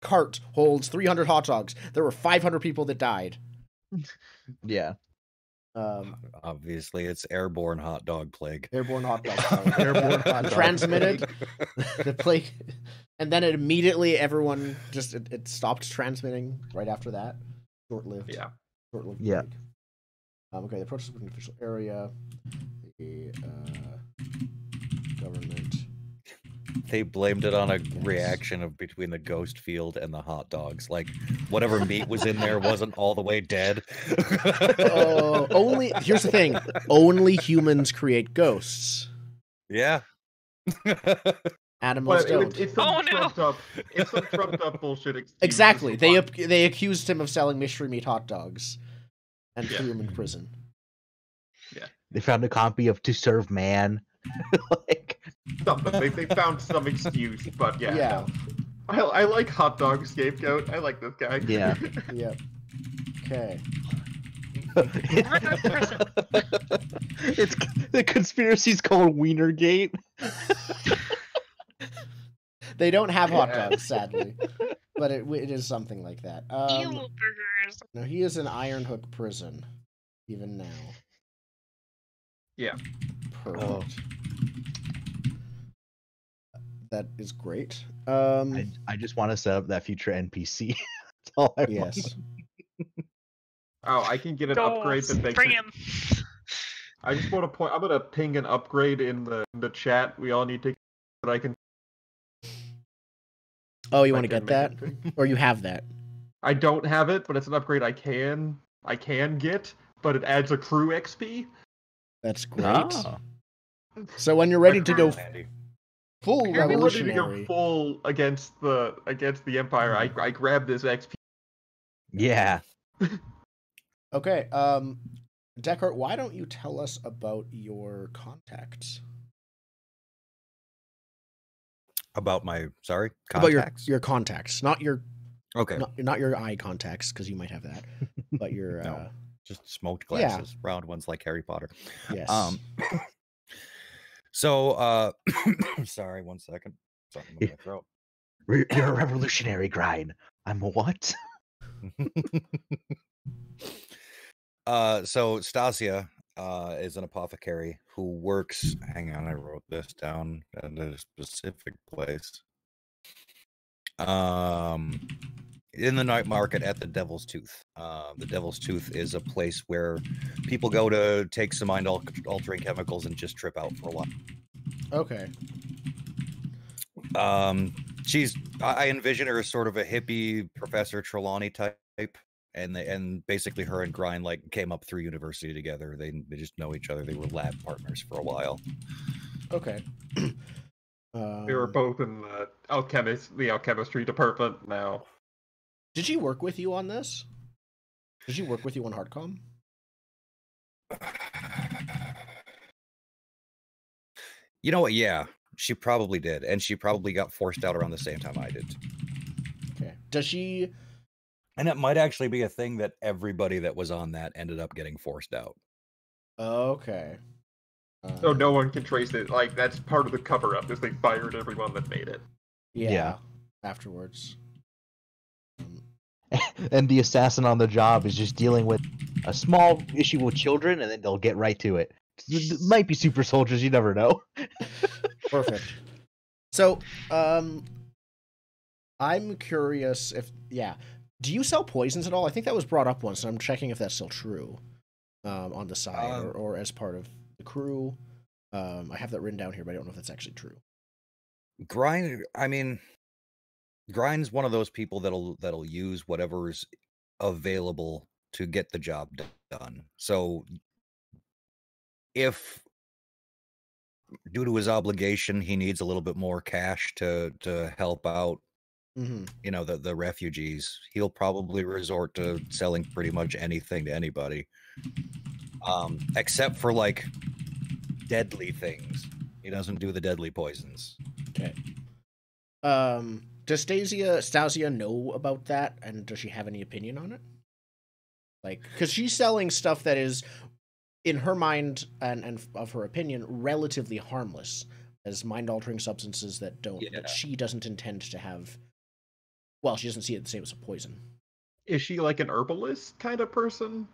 cart holds 300 hot dogs. There were 500 people that died. Yeah. Obviously, it's airborne hot dog plague. Airborne hot dog plague. Airborne hot dog transmitted the plague, and then it immediately everyone just it stopped transmitting right after that. Short-lived. Yeah. Short-lived. Yeah. plague. Okay. The protest was in the official area. The government. They blamed it on a reaction between the ghost field and the hot dogs. Like whatever meat was in there wasn't all the way dead. Here's the thing: only humans create ghosts. Yeah. Animals But don't. it's some Oh, no. trumped up. It's some trumped up bullshit. excuse. Exactly. This is fine. They accused him of selling mystery meat hot dogs, and Yeah. threw him in prison. They found a copy of To Serve Man. Something. They found some excuse, but yeah. Yeah. no. I like hot dog scapegoat. I like this guy. Yeah. Yep. Okay. It's the conspiracy's called Wienergate. They don't have hot Yeah. dogs, sadly, but it is something like that. Eel burgers. No, he is in Iron Hook prison, even now. Yeah. Perfect. That is great. I just want to set up that future NPC. That's all I want. Yes. Oh, I can get an upgrade that makes bring it. him. I just want to point. I'm gonna ping an upgrade in the chat. We all need to. That I can. Oh, you I want to can get that, make it. or you have that? I don't have it, but it's an upgrade I can get. But it adds a crew XP. That's great. Ah. So when you're ready to go Handy. full When we're ready to revolutionary, go full against the Empire, I grab this XP. Yeah. okay. Deckard, why don't you tell us about your contacts? About my About contacts. your contacts, not your Okay. not your eye contacts, because you might have that, but your No. Just smoked Yeah. glasses, round ones like Harry Potter. yes. So sorry, 1 second. Something in my throat. You're a revolutionary, Grind. I'm a what? So Stasia is an apothecary who works. Hang on, I wrote this down at a specific place. In the night market at the Devil's Tooth. The Devil's Tooth is a place where people go to take some mind-altering chemicals and just trip out for a while. Okay. I envision her as sort of a hippie Professor Trelawney type, and basically her and Grind like came up through university together. They just know each other. They were lab partners for a while. Okay. They were both in the alchemistry department now. Did she work with you on this? Did she work with you on Hardcom? You know what? Yeah, she probably did, and she probably got forced out around the same time I did. Okay. Does she? And it might actually be a thing that everybody that was on that ended up getting forced out. Okay. So no one can trace it. Like, that's part of the cover-up, is they fired everyone that made it. Yeah. Afterwards. And the assassin on the job is just dealing with a small issue with children, and then they'll get right to it. It might be super soldiers, you never know. Perfect. So, I'm curious if do you sell poisons at all? I think that was brought up once, and I'm checking if that's still true. On the side or as part of the crew. I have that written down here, but I don't know if that's actually true. Grind's one of those people that'll use whatever's available to get the job done. So if due to his obligation he needs a little bit more cash to help out, you know, the refugees, he'll probably resort to selling pretty much anything to anybody, except for like deadly things. He doesn't do the deadly poisons. Okay. Does Stasia know about that, and does she have any opinion on it? Like, because she's selling stuff that is, in her mind and of her opinion, relatively harmless, as mind-altering substances that she doesn't intend to have. Well, she doesn't see it the same as a poison. Is she like an herbalist kind of person?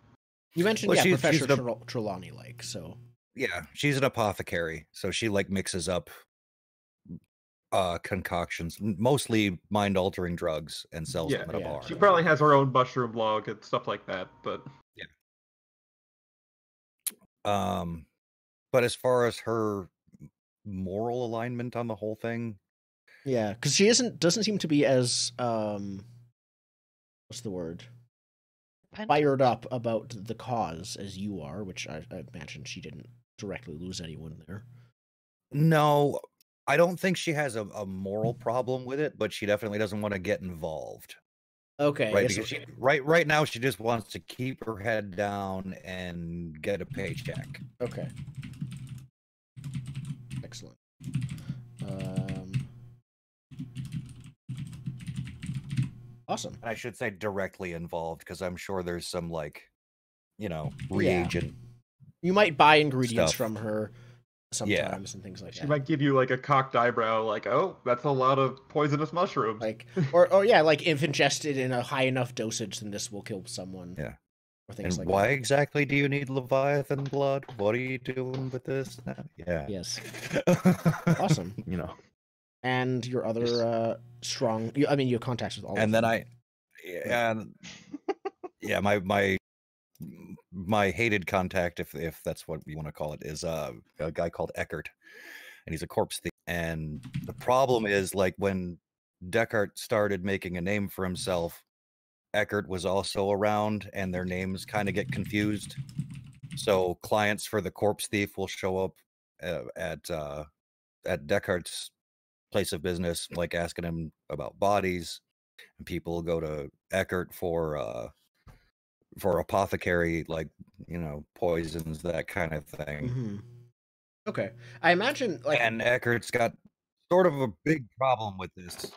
You mentioned, Well, Professor Trelawney, like, so. Yeah, she's an apothecary, so she like mixes up concoctions, mostly mind-altering drugs, and sells them at a bar. She probably has her own mushroom log and stuff like that, but but as far as her moral alignment on the whole thing, yeah, because she doesn't seem to be as what's the word? Fired up about the cause as you are, which I imagine she didn't directly lose anyone there. No, I don't think she has a moral problem with it, but she definitely doesn't want to get involved. Okay. Right, because right now she just wants to keep her head down and get a paycheck. Okay. Excellent. Awesome. I should say directly involved, because I'm sure there's some, like, you know, reagent. You might buy ingredients from her sometimes and things like that. She might give you like a cocked eyebrow, like, "Oh, that's a lot of poisonous mushrooms." Like, or like if ingested in a high enough dosage, then this will kill someone. Yeah. or things And like why that. exactly do you need Leviathan blood? What are you doing with this now? Yeah. Yes. Awesome. You know, And your other strong. You have contacts with all. And of then them. yeah, my hated contact, if that's what you want to call it, is a guy called Eckert, and he's a corpse thief. And the problem is, like, when Deckard started making a name for himself, Eckert was also around, and their names kind of get confused. So clients for the corpse thief will show up at Deckard's place of business, like asking him about bodies, and people go to Eckert for apothecary, like, poisons, that kind of thing. Mm-hmm. Okay, I imagine And Eckert's got sort of a big problem with this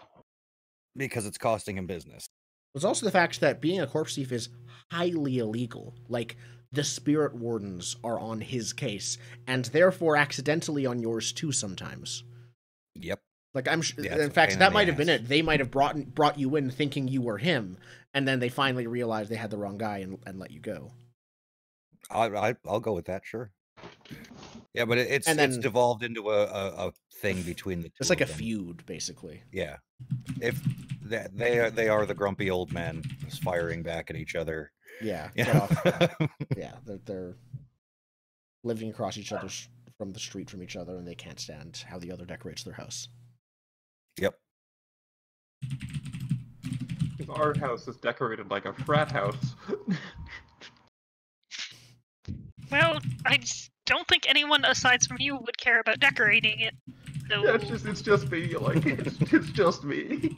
because it's costing him business. There's also the fact that being a corpse thief is highly illegal. Like, the spirit wardens are on his case, and therefore accidentally on yours too sometimes. Yep. Like, I'm sure. Yeah, in fact, that might have been it. They might have brought you in thinking you were him, and then they finally realized they had the wrong guy and let you go. I'll go with that, sure. Yeah, but it's devolved into a thing between the two. It's like a feud, basically. Yeah, if they are the grumpy old men firing back at each other. Yeah. Yeah, they're living across each other from the street from each other, and they can't stand how the other decorates their house. Yep. Our house is decorated like a frat house. Well, I just don't think anyone aside from you would care about decorating it. So... Yeah, it's just me. Like, it's just me.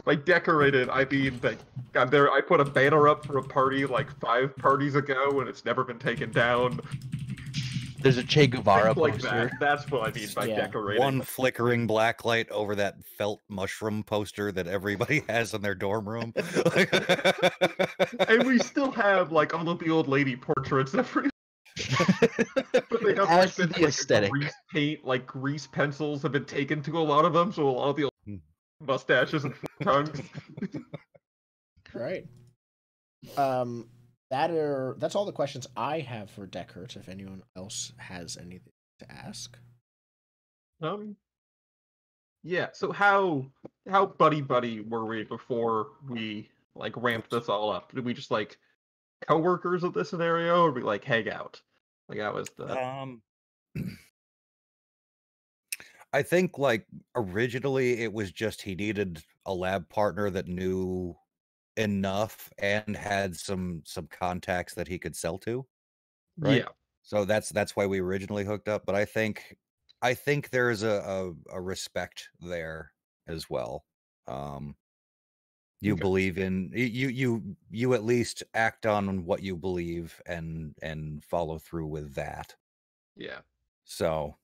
Like, decorated, I mean, like, I put a banner up for a party like 5 parties ago, and it's never been taken down. There's a Che Guevara like poster. That's what I mean by decorating. One flickering black light over that felt mushroom poster that everybody has in their dorm room. And we still have, like, all of the old lady portraits everywhere. But they have, like, the aesthetic. Grease paint, like, grease pencils have been taken to a lot of them, so a lot of the old mustaches and tongues. Right. That's all the questions I have for Deckard. If anyone else has anything to ask. Yeah. So how buddy were we before we, like, ramped this all up? Did we just, like, co-workers of this scenario, or we, like, hang out? Like, that was the. I think, like, originally it was just he needed a lab partner that knew enough and had some contacts that he could sell to, right? Yeah. So that's why we originally hooked up. But I think there's a respect there as well. You believe in you at least act on what you believe and follow through with that. Yeah. So.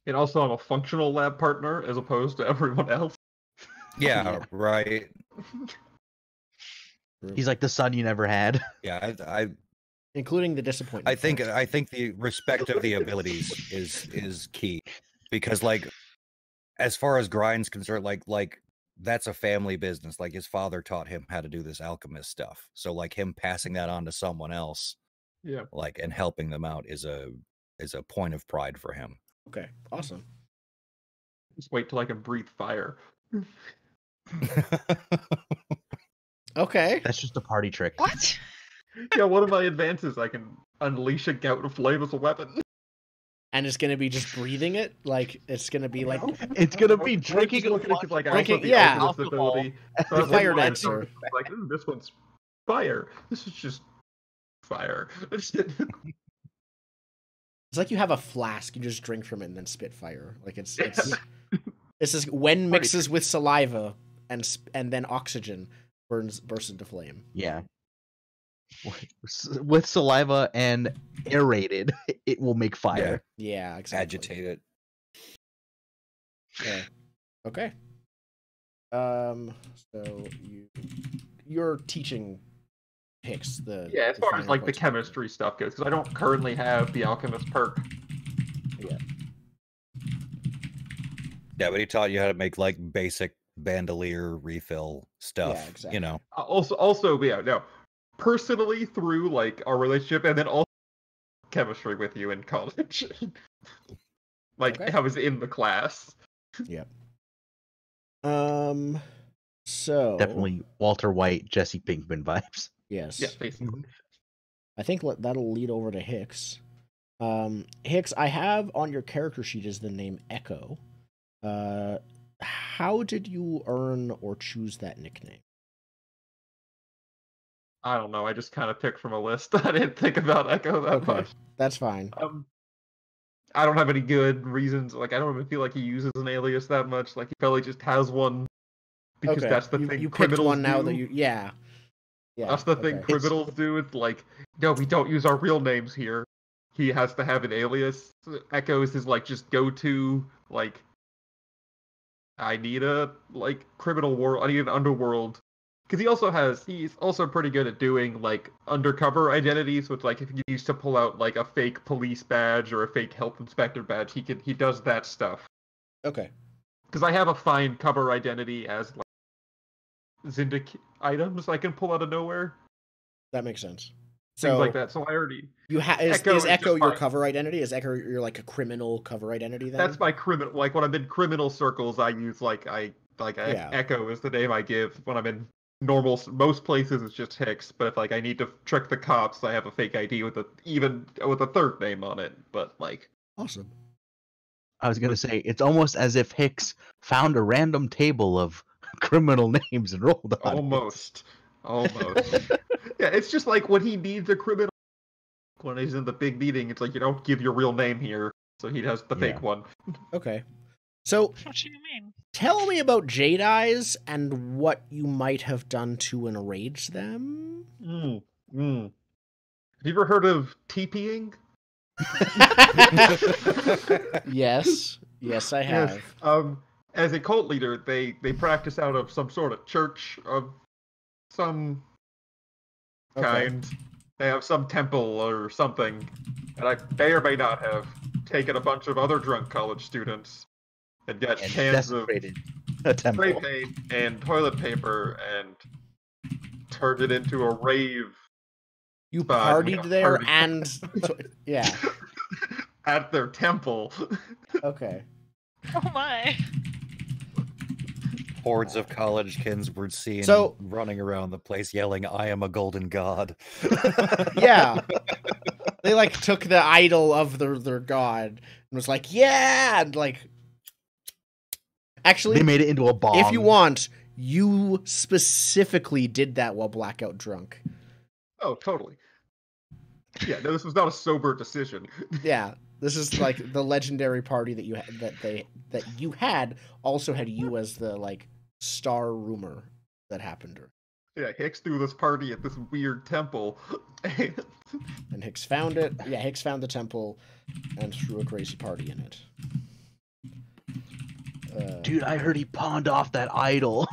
And also, I'm a functional lab partner as opposed to everyone else. Yeah, right. He's like the son you never had. Yeah, I including the disappointment. I think the respect of the abilities is key, because, like, as far as Grind's concerned, like that's a family business. Like, his father taught him how to do this alchemist stuff, so, like, him passing that on to someone else, yeah, like, and helping them out is a point of pride for him. Okay, awesome. Just wait till I can breathe fire. Okay. That's just a party trick. What? Yeah, one of my advances, I can unleash a gout of flame as a weapon. And it's gonna be just breathing it? Like, it's gonna be like... It's gonna be drinking alcohol. The fire dancer. Like, this one's fire. This is just fire. It's like you have a flask, you just drink from it and then spit fire. Like, it's just when mixes with saliva and then oxygen bursts into flame. Yeah. With saliva and aerated, it will make fire. Yeah, exactly. Agitate it. Yeah. Okay. So you're teaching Hicks as far as, like, the chemistry stuff goes, because I don't currently have the alchemist perk. Yeah, but he taught you how to make, like, basic bandolier refill stuff. Yeah, exactly. Also, yeah, no. personally through like our relationship, and then also chemistry with you in college. Like Okay. I was in the class. Yep. So Definitely Walter White, Jesse Pinkman vibes. yes. Yeah, basically. I think that'll lead over to Hicks. Hicks, I have on your character sheet is the name Echo. How did you earn or choose that nickname? I don't know. I just kind of picked from a list. I didn't think about Echo that Okay, much. that's fine. I don't have any good reasons. Like, I don't even feel like he uses an alias that much. Like, he probably just has one because Okay, that's the you thing picked criminals one now do. that you yeah. That's the thing okay. criminals do. It's like, no, we don't use our real names here. He has to have an alias. Echo is his like just go-to like. I need a like criminal world. I need an underworld. Because he's also pretty good at doing like undercover identities, which like if he needs to pull out like a fake police badge or a fake health inspector badge, he does that stuff. Okay. Because I have a fine cover identity as like Zindik items I can pull out of nowhere, That makes sense. things So like that. So I already is Echo is Echo just your fine. cover identity? Is Echo your like a criminal cover identity then? That's my criminal. Like when I'm in criminal circles, I use Yeah. Echo is the name I give. When I'm in most places it's just Hicks, but if like I need to trick the cops, I have a fake ID with a third name on it. But like Awesome. I was gonna say it's almost as if Hicks found a random table of criminal names and rolled on almost. Yeah, it's just like when he needs a criminal. When he's in the big meeting, it's like you don't give your real name here, so he has the fake one. Okay. So What do you mean? tell me about Jade Eyes and what you might have done to enrage them. Have you ever heard of TPing? Yes. Yes, I have. Yes. As a cult leader, they practice out of some sort of church of some kind. They have some temple or something, and I may or may not have taken a bunch of other drunk college students and got and cans of desecrated a spray temple. paint and toilet paper and turned it into a rave. You But we partied don't there party. and yeah. At their temple. Okay. Oh my. Hordes of college kids were seen So- running around the place yelling, "I am a golden god." Yeah. They like took the idol of their god and was like, yeah, and like actually They made it into a bomb. if you want, you specifically did that while blackout drunk. Oh, totally. Yeah, no, this was not a sober decision. Yeah. This is like the legendary party that you had also had you as the like star rumor that happened. Yeah, Hicks threw this party at this weird temple. And Hicks found it. Yeah, Hicks found the temple and threw a crazy party in it. Dude, I heard he pawned off that idol.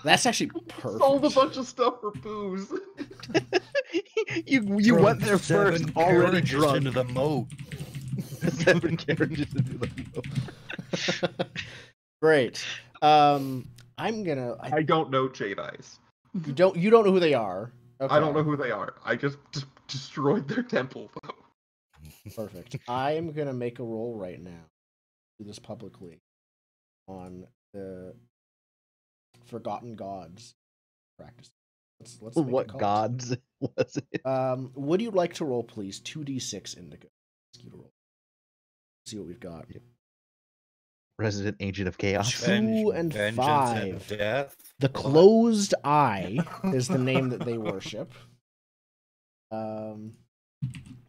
That's actually perfect. Sold a bunch of stuff for booze. you went there first, already drunk. into the moat. 7 carriages into the moat. Great. I'm gonna. I don't know Jade Eyes. You don't know who they are. Okay. I don't know who they are. I just destroyed their temple, though. Perfect. I am gonna make a roll right now. Do this publicly on the Forgotten Gods practice. Let's make What it called. gods was it? Would you like to roll, please? 2d6 indigo. Ask you to roll. See what we've got. Resident Agent of Chaos. 2 and Vengeance 5. and death. The Closed Eye is the name that they worship.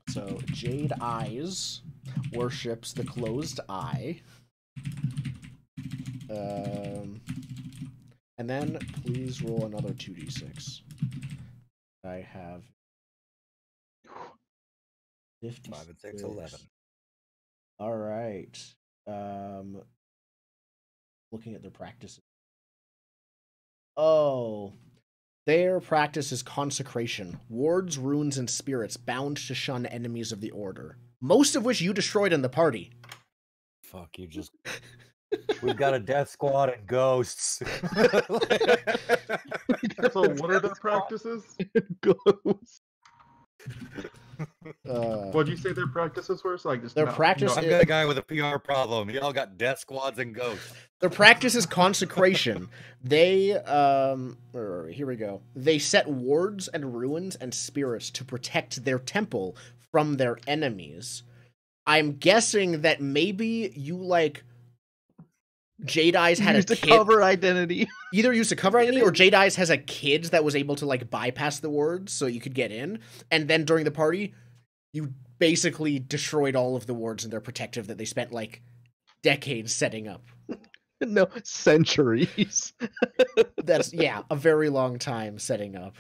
So Jade Eyes worships the Closed Eye. And then please roll another 2d6. I have 56. 5 and 6, 11. All right. Looking at their practices. Oh, their practice is consecration. Wards, runes, and spirits bound to shun enemies of the order. Most of which you destroyed in the party. Fuck, you just We've got a death squad and ghosts. So what are their practices? Ghosts. What'd you say their practices were? So I just Their practice I've got a guy with a PR problem. Y'all got death squads and ghosts. Their practice is consecration. They here we go. They set wards and ruins and spirits to protect their temple from their enemies. I'm guessing that maybe you like Jedi's had Used a to kid. cover identity. Either used to cover identity or Jedi's has a kid that was able to like bypass the wards so you could get in. And then during the party, you basically destroyed all of the wards and they're protective that they spent like decades setting up. No, centuries. That's a very long time setting up.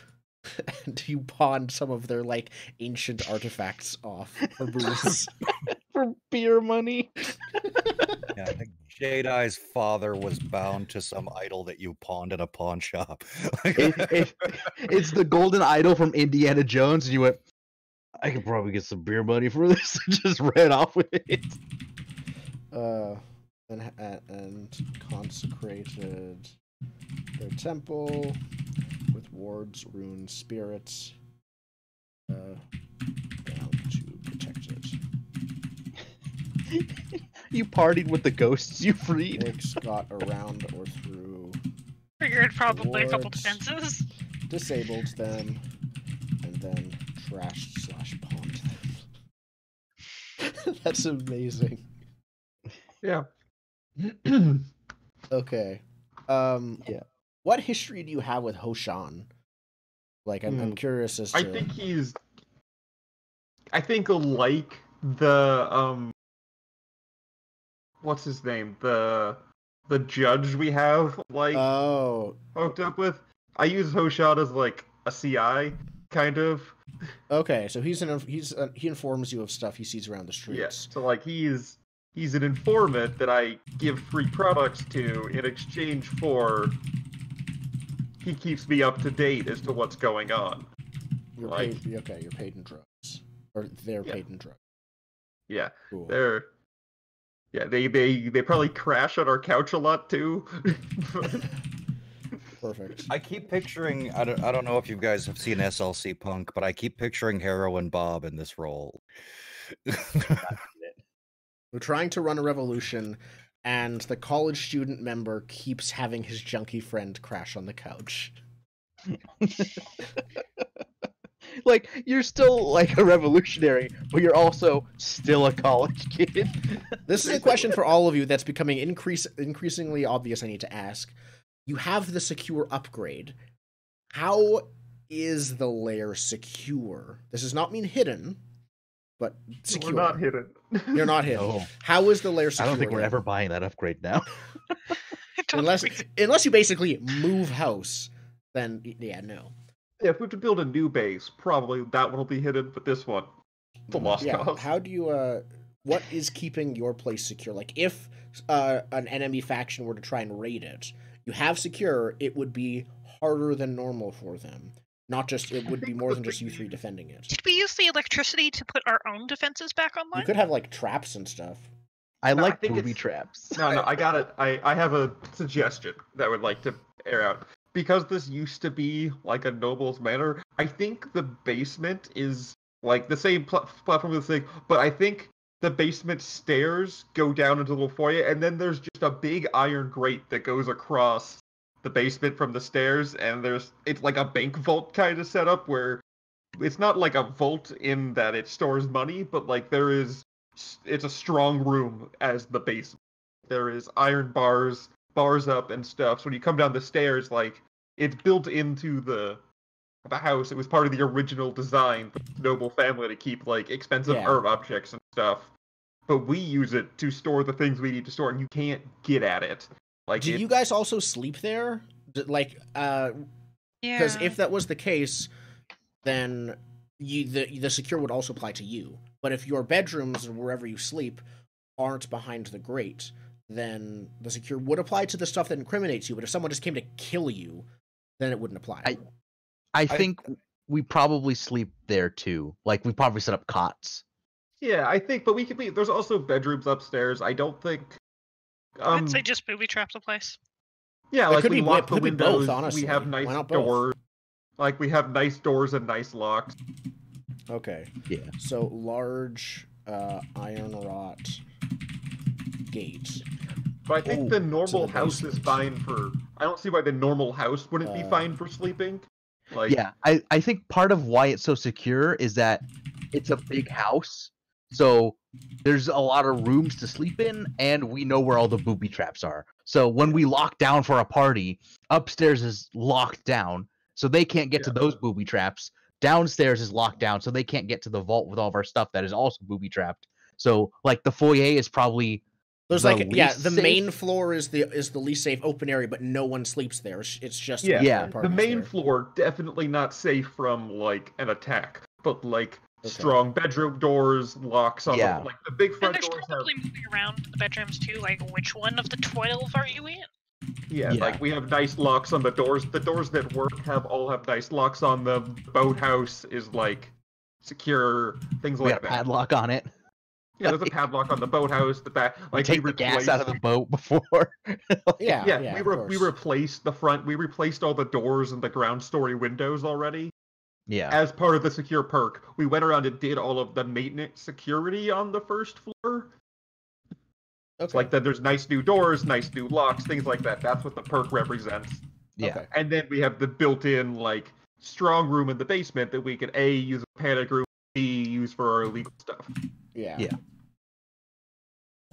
And you pawned some of their like ancient artifacts off for booze. For beer money. Yeah, I think Jedi's father was bound to some idol that you pawned in a pawn shop. It's the golden idol from Indiana Jones, and you went, I could probably get some beer money for this, and just ran off with it. And consecrated their temple with wards, runes, spirits, down to protect it. You partied with the ghosts you freed. Hicks got around or through, Figured probably a couple Wards. defenses. disabled them, and then trashed / pawned them. That's amazing. Yeah. Okay. Yeah. What history do you have with Hoshan? Like, I'm curious as to. I think like the what's his name? The judge we have like Oh, hooked up with. I use Hoshan as like a CI kind of. okay. So he informs you of stuff he sees around the streets. Yeah. So like he's an informant that I give free products to in exchange for he keeps me up to date as to what's going on. You're Like- paid. Okay, you're paid in drugs, or they're Yeah. paid in drugs. Yeah. Cool. They probably crash on our couch a lot too. Perfect. I keep picturing, I don't know if you guys have seen SLC Punk, but I keep picturing Heroin Bob in this role. We're trying to run a revolution, and the college student member keeps having his junkie friend crash on the couch. Like, you're still like a revolutionary, but you're also still a college kid. This is a question for all of you that's becoming increasingly obvious I need to ask. You have the secure upgrade. How is the lair secure? This does not mean hidden, but secure. We're not hidden. You're not hidden. No. How is the lair secure? I don't think we're then? ever buying that upgrade now. I don't Unless think unless you basically move house, then yeah, no. Yeah, if we have to build a new base, probably that one will be hidden, but this one, the lost cause. How do you what is keeping your place secure? Like if an enemy faction were to try and raid it, you have secure, it would be harder than normal for them. Not just it would be more than just you three defending it. Did we use the electricity to put our own defenses back online? You could have like traps and stuff. I No, like I think booby it's- traps. No, I got it. I have a suggestion that I would like to air out. Because this used to be like a noble's manor, I think the basement is like the same platform as the thing, but I think the basement stairs go down into a little foyer, and then there's just a big iron grate that goes across the basement from the stairs, and it's like a bank vault kind of setup where it's not like a vault in that it stores money, but like it's a strong room as the basement. There is iron bars up and stuff. So when you come down the stairs, like it's built into the house. It was part of the original design for the noble family to keep like expensive Yeah. art objects and stuff. But we use it to store the things we need to store, and you can't get at it. Like, Do you guys also sleep there? Like, because Yeah. if that was the case, then the secure would also apply to you. But if your bedrooms or wherever you sleep aren't behind the grate, then the secure would apply to the stuff that incriminates you. But if someone just came to kill you, then it wouldn't apply. I think we probably sleep there too. Like, we probably set up cots. Yeah, I think, but there's also bedrooms upstairs. I don't think I'd say just booby trap the place. Yeah, It like could we be- lock the could be both, windows. honestly. We have Why nice not both? doors. Like we have nice doors and nice locks. Okay. Yeah. So large iron wrought gate. But I think Oh, the normal the house is basement. fine for. I don't see why the normal house wouldn't be fine for sleeping. Like, Yeah, I think part of why it's so secure is that it's a big house, so there's a lot of rooms to sleep in, and we know where all the booby traps are. So when we lock down for a party, upstairs is locked down, so they can't get to those booby traps. Downstairs is locked down, so they can't get to the vault with all of our stuff that is also booby trapped. So like the foyer is probably There's the like yeah, least the safe. main floor is the least safe open area, but no one sleeps there. It's just yeah, Yeah. the parties main there. floor definitely not safe from like an attack, but like Okay. strong bedroom doors, locks on Yeah. the like the big And front there's doors have. probably moving around the bedrooms too, like which one of the 12 are you in? Yeah, Yeah. like we have nice locks on the doors. The doors that work all have nice locks on them. The boathouse is like secure, things we like got a that. padlock on it. Yeah, there's a padlock on the boathouse. The back, We like take the gas out of the boat before. Yeah, Yeah, of we course. replaced the front. We replaced all the doors and the ground story windows already. Yeah. As part of the secure perk, we went around and did all of the maintenance security on the first floor. Okay. It's like that. There's nice new doors, nice new locks, things like that. That's what the perk represents. Yeah. Okay. And then we have the built-in like strong room in the basement that we could A, use a panic room, B, use for our illegal stuff. Yeah. Yeah.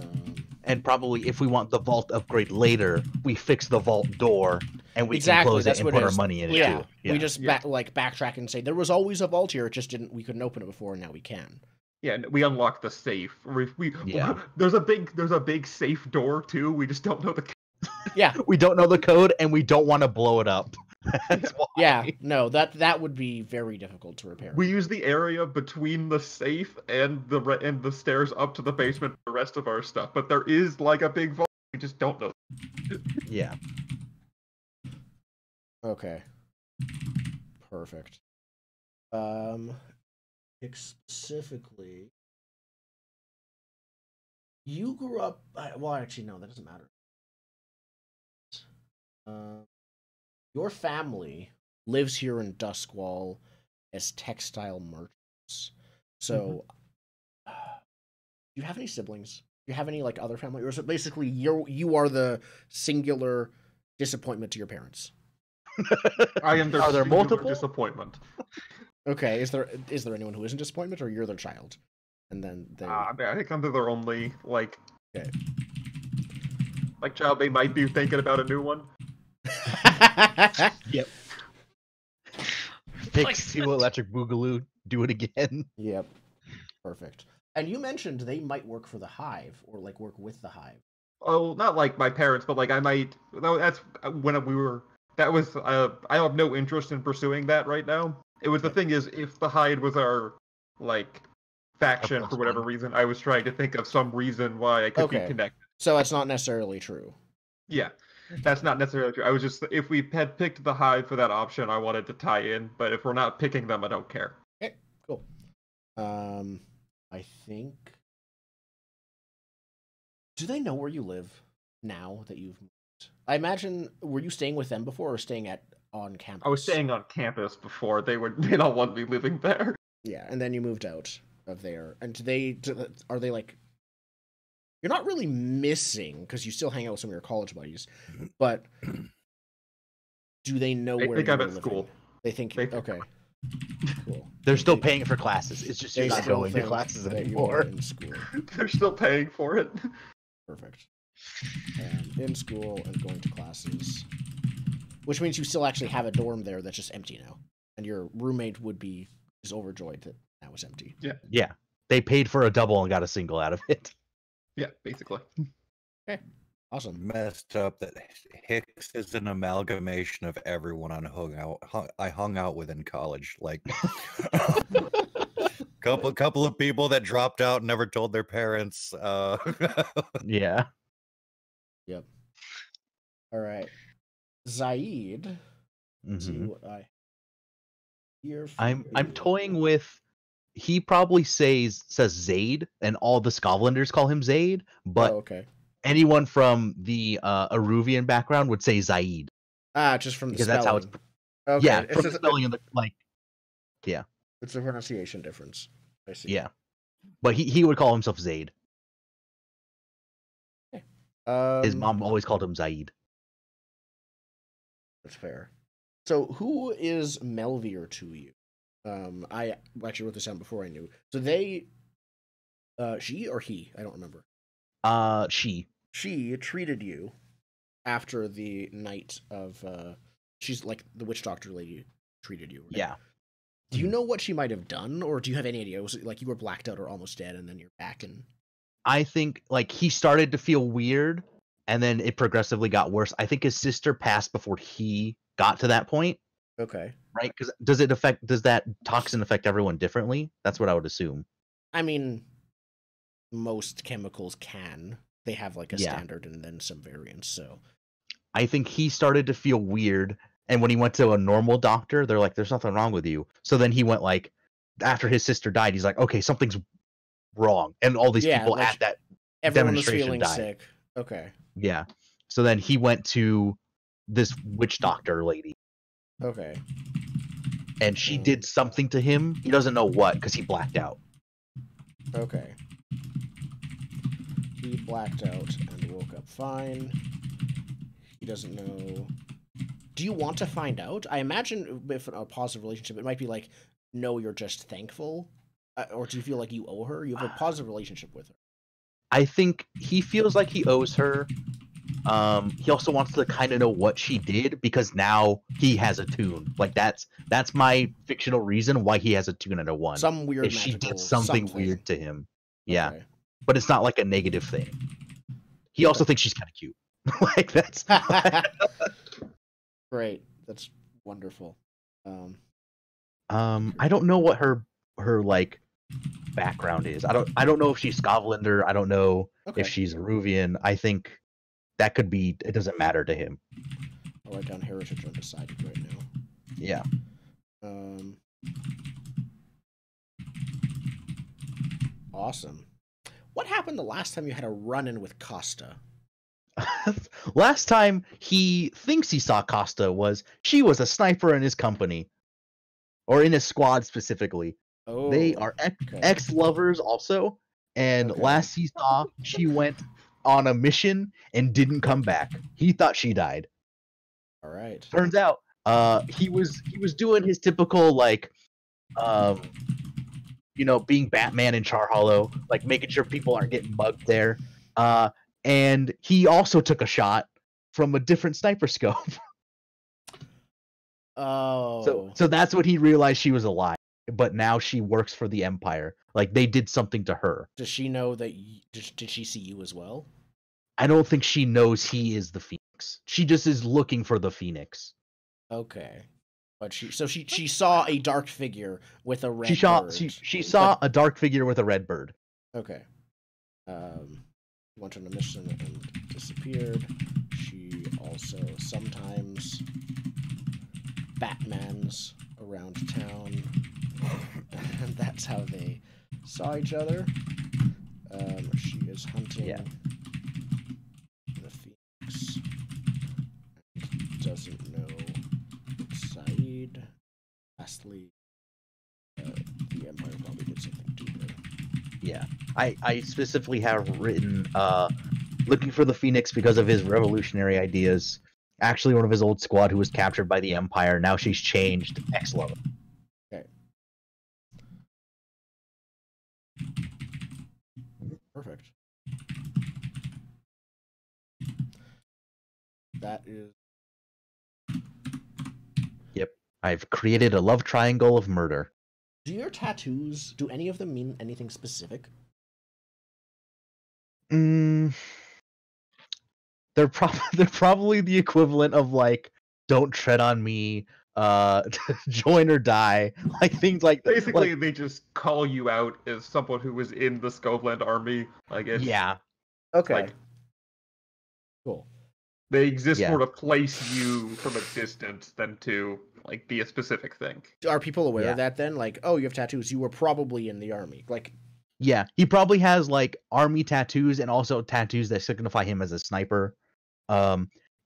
Um, And probably if we want the vault upgrade later, we fix the vault door and we Exactly, can close that's it and what put it our is. money in it yeah. too. Yeah. We just Yeah. backtrack and say there was always a vault here. It just we couldn't open it before, and now we can. Yeah, and we unlock the safe. Yeah. There's a big safe door too. We just don't know the. Yeah. We don't know the code and we don't want to blow it up. That's why. Yeah. No, that would be very difficult to repair. We use the area between the safe and the stairs up to the basement for the rest of our stuff. But there is like a big vault. We just don't know. Yeah. Okay. Perfect. Specifically, you grew up. Well, actually, no, that doesn't matter. Your family lives here in Duskwall as textile merchants. So, do you have any siblings? Do you have any like other family, or is it basically you are the singular disappointment to your parents? I am their Are there singular multiple? disappointment. Okay, is there anyone who isn't disappointment, or you're their child? And then they. I think I'm their only like. Okay. Like child, they might be thinking about a new one. Yep. Fix Two Electric Boogaloo. Do it again. Yep. Perfect. And you mentioned they might work for the Hive or like work with the Hive. Oh, not like my parents, but like I might. No, that's when we were. That was. I have no interest in pursuing that right now. It was the thing is, if the Hyde was our like faction for whatever reason, I was trying to think of some reason why I could be Okay. connected. So that's not necessarily true. Yeah, that's not necessarily true. I was just if we had picked the Hive for that option, I wanted to tie in. But if we're not picking them, I don't care. Okay, cool. I think. Do they know where you live now that you've moved? I imagine. Were you staying with them before or staying on campus? I was staying on campus before they don't want me living there. Yeah, and then you moved out of there. And are they like? You're not really missing because you still hang out with some of your college buddies, but do they know They where think you're I'm at living? school. They think They- okay. Cool. They're still paying for classes. It's just you're They not still going to think classes that you are anymore. in school. They're still paying for it. Perfect. And in school and going to classes, which means you still actually have a dorm there that's just empty now, and your roommate is overjoyed that now it's empty. Yeah. They paid for a double and got a single out of it. Yeah, basically. Awesome. Messed up that Hicks is an amalgamation of everyone I hung out with in college. Like couple of people that dropped out and never told their parents. Yeah. Yep. All right. Zaid. Let's see Mhm. what I hear. I'm from toying you. with. He probably says Zaid, and all the Scotlanders call him Zaid. But Oh, okay. anyone from the Aruvian background would say Zaid. Just from the Because spelling. that's how it's Okay. yeah, It's from just the spelling of the yeah. It's a pronunciation difference. I see. Yeah. But he would call himself Zaid. His mom always called him Zaid. That's fair. So who is Melvier to you? I actually wrote this down before I knew. So they, she or he? I don't remember. She. She treated you after the night of. She's like the witch doctor lady treated you. Right? Yeah. Do you know what she might have done, or do you have any idea? Was it like you were blacked out or almost dead, and then you're back and? I think like he started to feel weird, and then it progressively got worse. I think his sister passed before he got to that point. Okay. Right? Because does that toxin affect everyone differently? That's what I would assume. I mean, most chemicals can. They have like a standard and then some variants. So I think he started to feel weird, and when he went to a normal doctor, they're like, "There's nothing wrong with you." So then he went like, after his sister died, he's like, "Okay, something's wrong," and all these people like, at that everyone was demonstration feeling died. sick. Okay. Yeah. So then he went to this witch doctor lady. Okay. And she did something to him. He doesn't know what because he blacked out. Okay. He blacked out and woke up fine. He doesn't know. Do you want to find out? I imagine if a positive relationship, it might be like, no, you're just thankful. Or do you feel like you owe her? You have a positive relationship with her. I think he feels like he owes her. He also wants to kind of know what she did because now he has a tune. Like that's my fictional reason why he has a tune and a 1. Some weird if she did something weird to him. Yeah. Okay. But it's not like a negative thing. He also thinks she's kind of cute. Like that's great. That's wonderful. I don't know what her like background is. I don't know if she's Scotlander. I don't know if she's Aruvian. I think that could be. It doesn't matter to him. I'll write down heritage undecided right now. Yeah. Awesome. What happened the last time you had a run-in with Costa? Last time he thinks he saw Costa she was a sniper in his company, or in his squad specifically. Oh, they are ex-lovers also, and last he saw, she went on a mission and didn't come back. He thought she died. All right. Turns out, he was doing his typical like, being Batman in Char Hollow, like making sure people aren't getting mugged there. And he also took a shot from a different sniper scope. Oh. So that's when he realized she was alive. But now she works for the Empire. Like they did something to her. Does she know that? Did she see you as well? I don't think she knows he is the Phoenix. She just is looking for the Phoenix. Okay. But she saw a dark figure with a red bird. She saw a dark figure with a red bird. Okay. Went on a mission and disappeared. She also sometimes Batmans around town, and that's how they saw each other. She is hunting the Phoenix. Doesn't know Saeed. Lastly, the Empire probably did something to her. Yeah, I specifically have written looking for the Phoenix because of his revolutionary ideas. Actually, one of his old squad who was captured by the Empire. Now she's changed. Ex-lover. Okay. Perfect. That is. Yep. I've created a love triangle of murder. Do your tattoos, do any of them mean anything specific? They're probably the equivalent of like, don't tread on me, join or die, like things like that. Basically, they just call you out as someone who was in the Scotland army. Like it's, yeah. Okay. Like, cool. They exist more to place you from a distance than to like be a specific thing. Are people aware of that then? Like, oh, you have tattoos. You were probably in the army. Like, Yeah, he probably has like army tattoos and also tattoos that signify him as a sniper.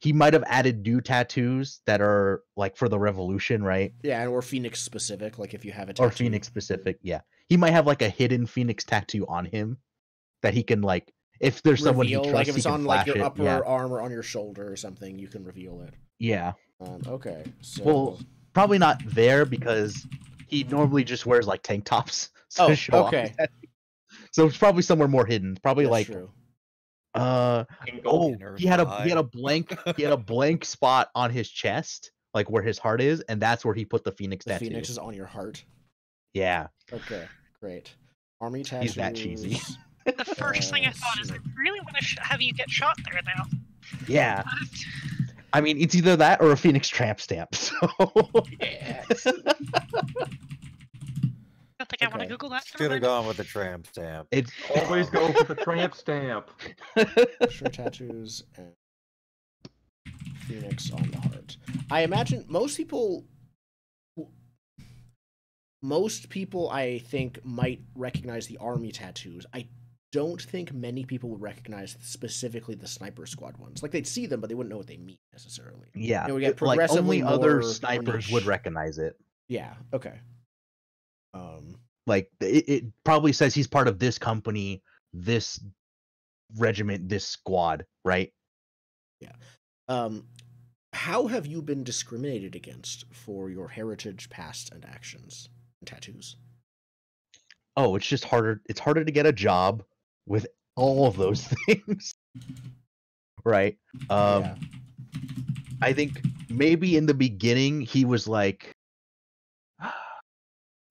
He might have added new tattoos that are like for the revolution, right? Yeah, or Phoenix specific, like if you have a tattoo. Or Phoenix specific, yeah. He might have like a hidden Phoenix tattoo on him that he can like if there's someone he reveal, trusts, like if he it's can on like flash your it. upper Yeah. arm or on your shoulder or something, you can reveal it. Yeah. Okay, so Well, probably not there because he normally just wears like tank tops. Oh, to show off his okay. tattoo. So it's probably somewhere more hidden. Probably that's like true. Angle. Inner he had thigh. a blank spot on his chest, like where his heart is, and that's where he put the Phoenix The tattoo. Phoenix is on your heart. Yeah. Okay, great. Army tattoos. He's that cheesy. The first thing I thought is I really want to have you get shot there now. Yeah. I mean, it's either that or a Phoenix tramp stamp. So Yes. I don't think I want Okay. to Google that. Should have gone with the tramp stamp. it's Always go for the tramp stamp. Sure tattoos and Phoenix on the heart. I imagine most people I think might recognize the army tattoos. I don't think many people would recognize specifically the sniper squad ones. Like they'd see them, but they wouldn't know what they mean necessarily. yeah. It would get Like progressively only other more snipers niche. would recognize it. Yeah. Okay. Like it probably says he's part of this company, this regiment, this squad, right? How have you been discriminated against for your heritage, past, and actions and tattoos? Oh, it's just harder. It's harder to get a job with all of those things, right? Yeah. I think maybe in the beginning he was like,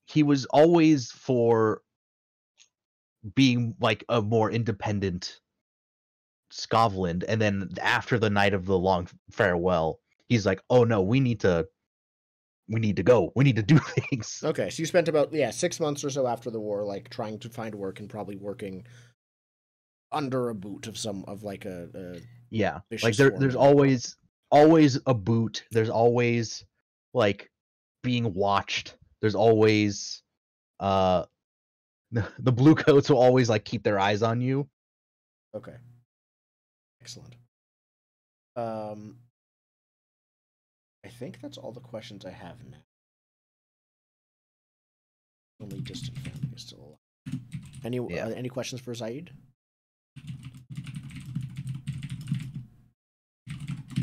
he was always for being like a more independent Scotland, and then after the night of the long farewell, he's like, "Oh no, we need to go. We need to do things." Okay, so you spent about 6 months or so after the war, like trying to find work and probably working under a boot of like a Yeah, vicious like there's foreman. always a boot. There's always like being watched. There's always the blue coats will always like keep their eyes on you. Okay. Excellent. I think that's all the questions I have now. Only distant family is still alive. Any questions for Zaid?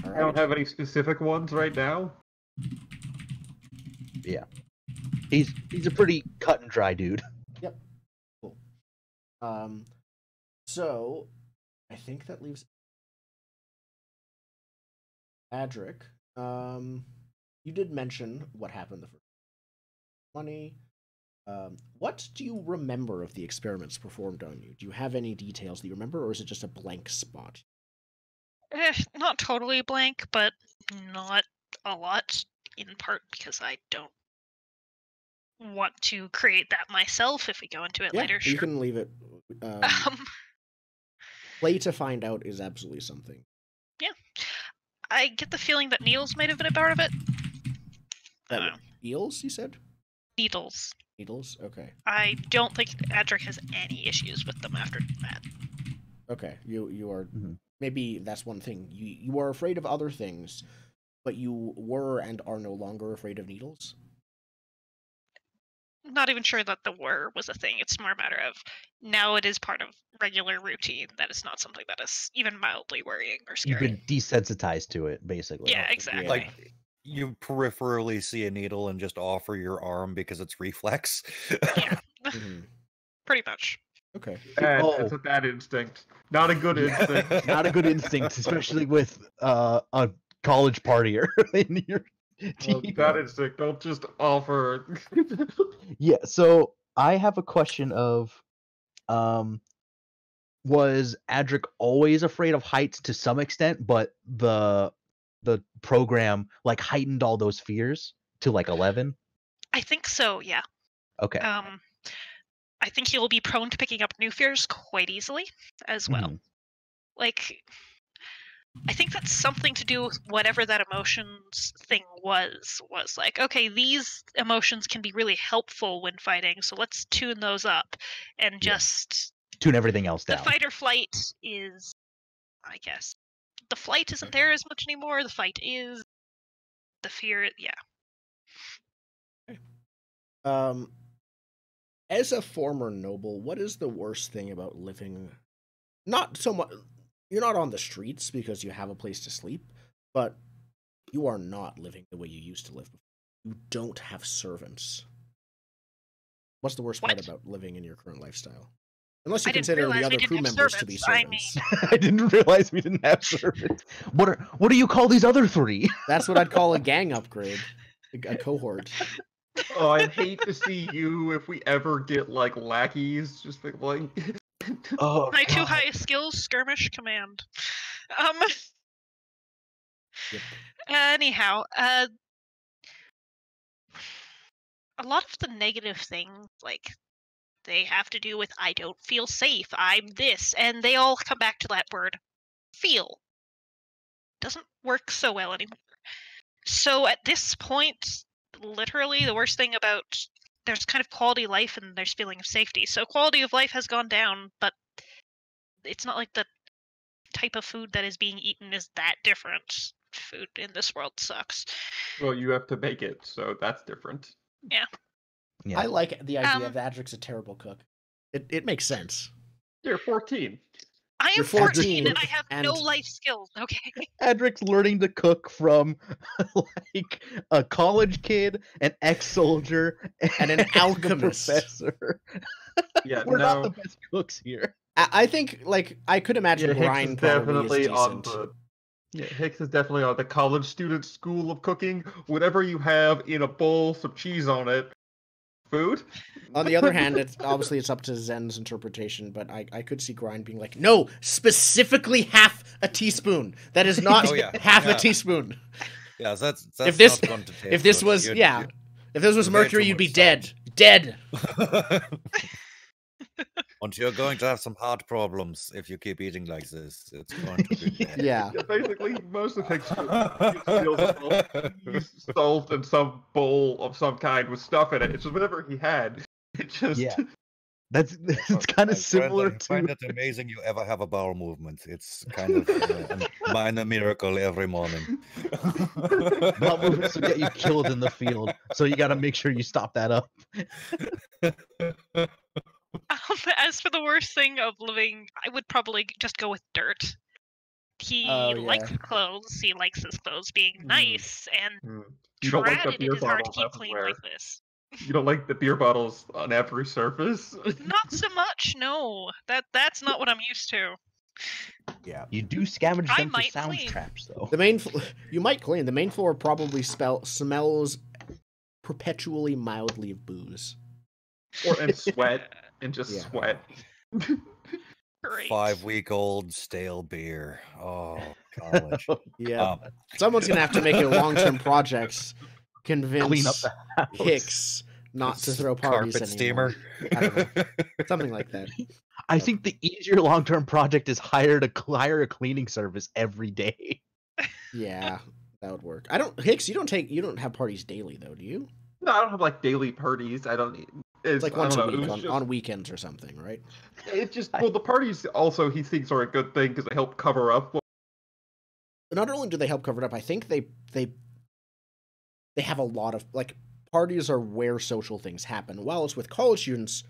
All I don't have any specific ones right now. Yeah, he's a pretty cut and dry dude. Yep. Cool. So I think that leaves Adric. You did mention what happened the first money. What do you remember of the experiments performed on you? Do you have any details that you remember, or is it just a blank spot? Not totally blank, but not a lot, in part because I don't want to create that myself if we go into it later. You Sure. can leave it. Play to find out is absolutely something. Yeah. I get the feeling that Needles might have been a part of it. I don't know. Eels, you said? Needles. Needles? Okay. I don't think Adric has any issues with them after that. Okay. You are Mhm. maybe that's one thing. You are afraid of other things, but you were and are no longer afraid of needles? Not even sure that the war was a thing. It's more a matter of now it is part of regular routine. That is not something that is even mildly worrying or You've scary. been desensitized to it, basically. Yeah, exactly. Like you peripherally see a needle and just offer your arm because it's reflex. Yeah, Mhm. pretty much. Okay. It's a bad instinct. Not a good instinct. Not a good instinct, especially with a college partier in your team. Bad instinct. Don't just offer. Yeah, so I have a question of was Adric always afraid of heights to some extent, but the program like heightened all those fears to like 11? I think so. Yeah. Okay. I think he will be prone to picking up new fears quite easily as well. Mhm. Like, I think that's something to do with whatever that emotions thing was. Was like, okay, these emotions can be really helpful when fighting, so let's tune those up, and Yeah. just Tune everything else the down. fight or flight is, I guess, the flight isn't there as much anymore. The fight is, the fear, yeah. As a former noble, what is the worst thing about living? Not so much. You're not on the streets because you have a place to sleep, but you are not living the way you used to live. You don't have servants. What's the worst part What? about living in your current lifestyle? Unless you I didn't consider realize the we other didn't crew have members to be servants. I servants. I didn't realize we didn't have servants. What do you call these other three? That's what I'd call a gang upgrade, a cohort. Oh, I'd hate to see you if we ever get like lackeys. Just like Oh, My two God. highest skills: skirmish, command. Yep. Anyhow, a lot of the negative things, like, they have to do with I don't feel safe, I'm this, and they all come back to that word, feel. Doesn't work so well anymore. So at this point, literally the worst thing about, there's kind of quality of life and there's feeling of safety. So quality of life has gone down, but it's not like the type of food that is being eaten is that different. Food in this world sucks. well, you have to make it, so that's different. Yeah. I like the idea Um, that Adric's a terrible cook. It makes sense. You're 14. I am You're 14 and 14 I have no and- life skills, okay? Adric's learning to cook from like a college kid, an ex-soldier, And an a alchemist. professor. Yeah, We're not no. the best cooks here. I think, like, I could imagine Yeah, Brian probably is decent. Hicks is definitely on the college student school of cooking. Whatever you have in a bowl, some cheese on it, food. On the other hand, it's up to Zen's interpretation, but I could see Grind being like, no, specifically half a teaspoon. That is not Oh, yeah. half Yeah. a teaspoon. Yeah, that's If this- not going to taste If this good. was You'd- if this was you'd way Mercury, too you'd be much dead. Dead. And you're going to have some heart problems if you keep eating like this. It's going to be bad. Yeah. Yeah, basically, most of Hicks he's solved in some bowl of some kind with stuff in it. It's just whatever he had. It just Yeah. That's it's kind of similar I find to it amazing you ever have a bowel movement. It's kind of a minor miracle every morning. bowel movements will get you killed in the field, so you got to make sure you stop that up. As for the worst thing of living, I would probably just go with dirt. He Oh, likes yeah. clothes, he likes his clothes being nice, and You don't like the drat, it beer is hard to bottles keep clean everywhere. like this. You don't like the beer bottles on every surface. Not so much, no. That's not what I'm used to. Yeah. You do scavenge I them for might sound clean. traps, though. The main you might clean. The main floor probably smells perpetually mildly of booze. And sweat. And just Yeah. sweat. Great. 5-week-old stale beer. Oh, college. Yeah. Someone's gonna have to make it long-term projects. Convince Clean up the house. Hicks not to throw parties Carpet anymore. steamer. I don't know. Something like that. I think the easier long-term project is hire a cleaning service every day. Yeah, that would work. Hicks, you don't have parties daily though, do you? No, I don't have like daily parties. I don't. It's like once a I don't know, week it was on weekends or something, right? It just well, the parties also he thinks are a good thing because they help cover up. Not only do they help cover it up, I think they have a lot of, like, parties are where social things happen. While it's with college students,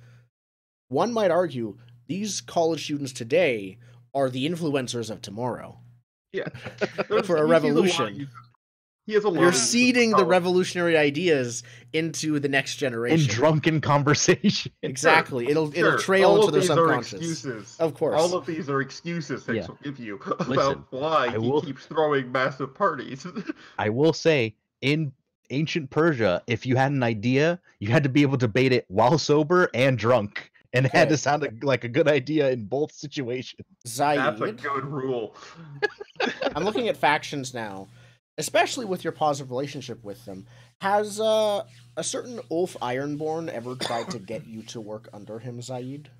one might argue these college students today are the influencers of tomorrow. Yeah, For a revolution. He has a lot. You're of seeding the college- revolutionary ideas into the next In generation. drunken conversation. Exactly. It'll Sure, trail all into of their these are subconscious. excuses. Of course. All of these are excuses Hicks Yeah. will give you Listen, about why I he will- keeps throwing massive parties. I will say, in ancient Persia, if you had an idea, you had to be able to bait it while sober and drunk, and it had to Okay. sound like a good idea in both situations. That's a Zaid. good rule. I'm looking at factions now, especially with your positive relationship with them. Has a certain Ulf Ironborn ever tried to get you to work under him, Zaid?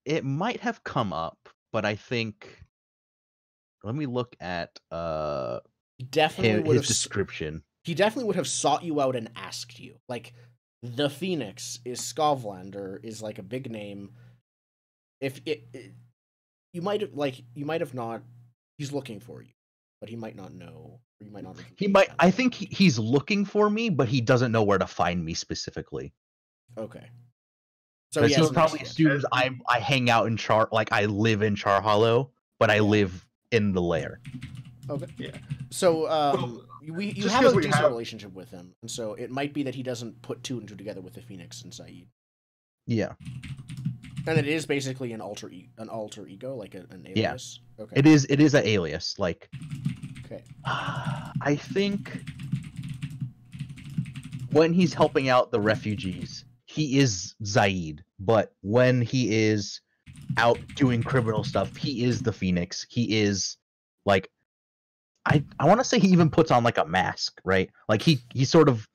it might have come up, but I think let me look at Definitely would his have description. he definitely would have sought you out and asked you. Like, the Phoenix is Skovlander is like a big name. If you might have not. He's looking for you, but he might not know. Or you might not. He might. I think he's looking for me, but he doesn't know where to find me specifically. Okay. So Because yes, he probably assumes I hang out in I live in Char Hollow, but I live in the lair. Okay. Yeah. So you have a decent have... relationship with him, and so it might be that he doesn't put two and two together with the Phoenix and Saeed. Yeah. And it is basically an alter ego, like an alias. Yeah. Okay. It is an alias. Like. Okay. I think when he's helping out the refugees, he is Zaid, but when he is out doing criminal stuff, he is the Phoenix. He is like I want to say he even puts on like a mask, right? Like he sort of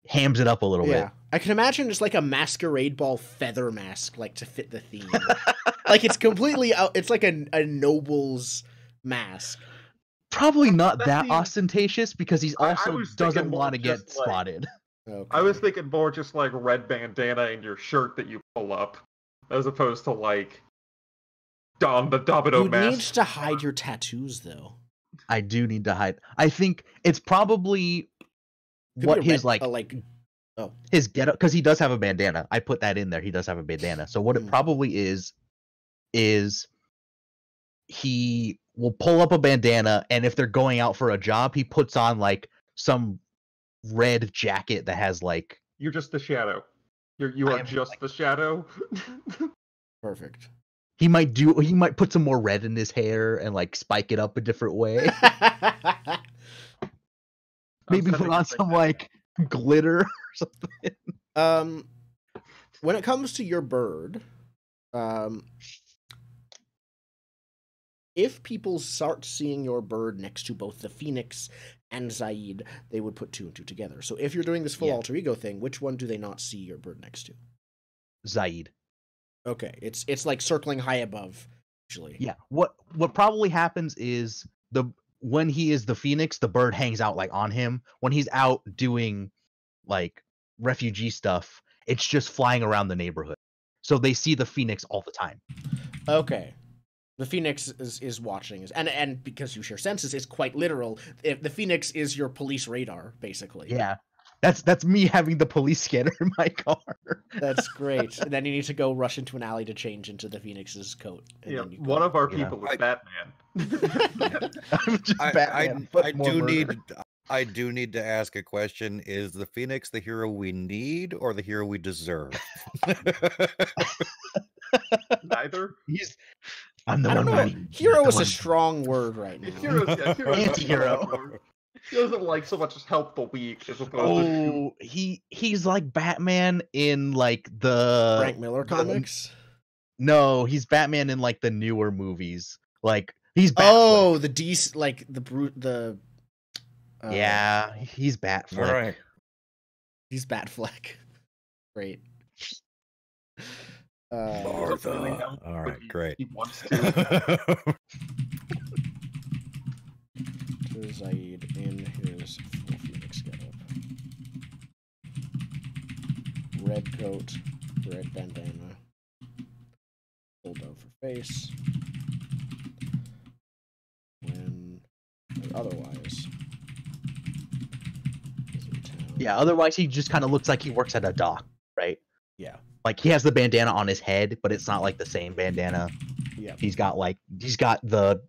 hams it up a little bit. I can imagine just like a masquerade ball feather mask, like to fit the theme. Like it's completely out. It's like a noble's mask. Probably not that ostentatious because he's also doesn't want to get spotted. Okay. I was thinking more just like red bandana in your shirt that you pull up, as opposed to like don the domino mask. You need to hide your tattoos, though. I do need to hide. I think it's probably what his his getup, because he does have a bandana. I put that in there. He does have a bandana. So what it probably is he will pull up a bandana, and if they're going out for a job, he puts on like some red jacket that has like. You're just the shadow. You are just the shadow. Perfect. He might put some more red in his hair and like spike it up a different way. Maybe put on some like glitter or something. When it comes to your bird, if people start seeing your bird next to both the Phoenix and Zaid, they would put two and two together. So if you're doing this full alter ego thing, which one do they not see your bird next to? Zaid. Okay, it's like circling high above, usually. Yeah. What probably happens is when he is the Phoenix, the bird hangs out like on him. When he's out doing like refugee stuff, it's just flying around the neighborhood. So they see the Phoenix all the time. Okay. The Phoenix is watching, and because you share senses, it's quite literal. If the Phoenix is your police radar, basically. Yeah. That's me having the police scanner in my car. That's great. And then you need to go rush into an alley to change into the Phoenix's coat. And yeah, then you one of our people is Batman. I do need to ask a question. Is the Phoenix the hero we need or the hero we deserve? Neither. I don't know. Hero is a strong word right now. Anti-hero. He doesn't like so much as help the weak as opposed to he's like Batman in like the Frank Miller comics. No, he's Batman in like the newer movies. Like he's Batfleck. Oh, the DC, like the yeah, he's Batfleck. All right. He's Batfleck. Great. Martha. All right, great. He wants to. Zaid in his full Phoenix getup. Red coat, red bandana, pulled out for face. When otherwise, he's in town. Yeah, otherwise he just kind of looks like he works at a dock, right? Yeah. Like he has the bandana on his head, but it's not like the same bandana. Yeah. He's got the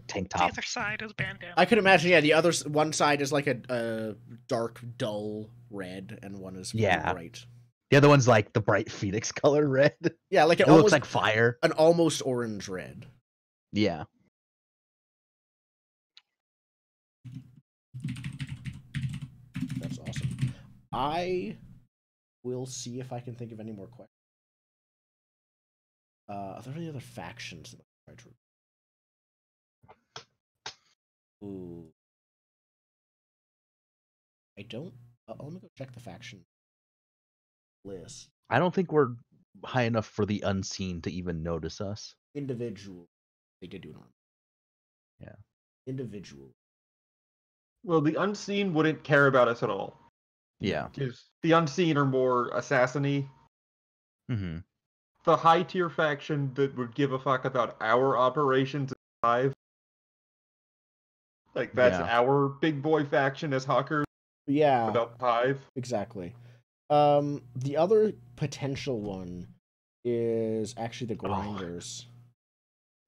tank top. The other side is bandana. I could imagine, yeah, one side is like a dark, dull red, and one is bright. The other one's like the bright Phoenix color red. Yeah, like it looks like fire. An almost orange red. Yeah. That's awesome. I will see if I can think of any more questions. Are there any other factions that I try to... Ooh. I don't... let me go check the faction list. I don't think we're high enough for the unseen to even notice us. Individual. They did do an arm. Yeah. Individual. Well, the unseen wouldn't care about us at all. Yeah. Because the unseen are more assassin-y. Mm-hmm. The high tier faction that would give a fuck about our operations is Hive. Like, that's Yeah. our big boy faction as Hawkers Yeah, without Hive. exactly. The other potential one is actually the Grinders.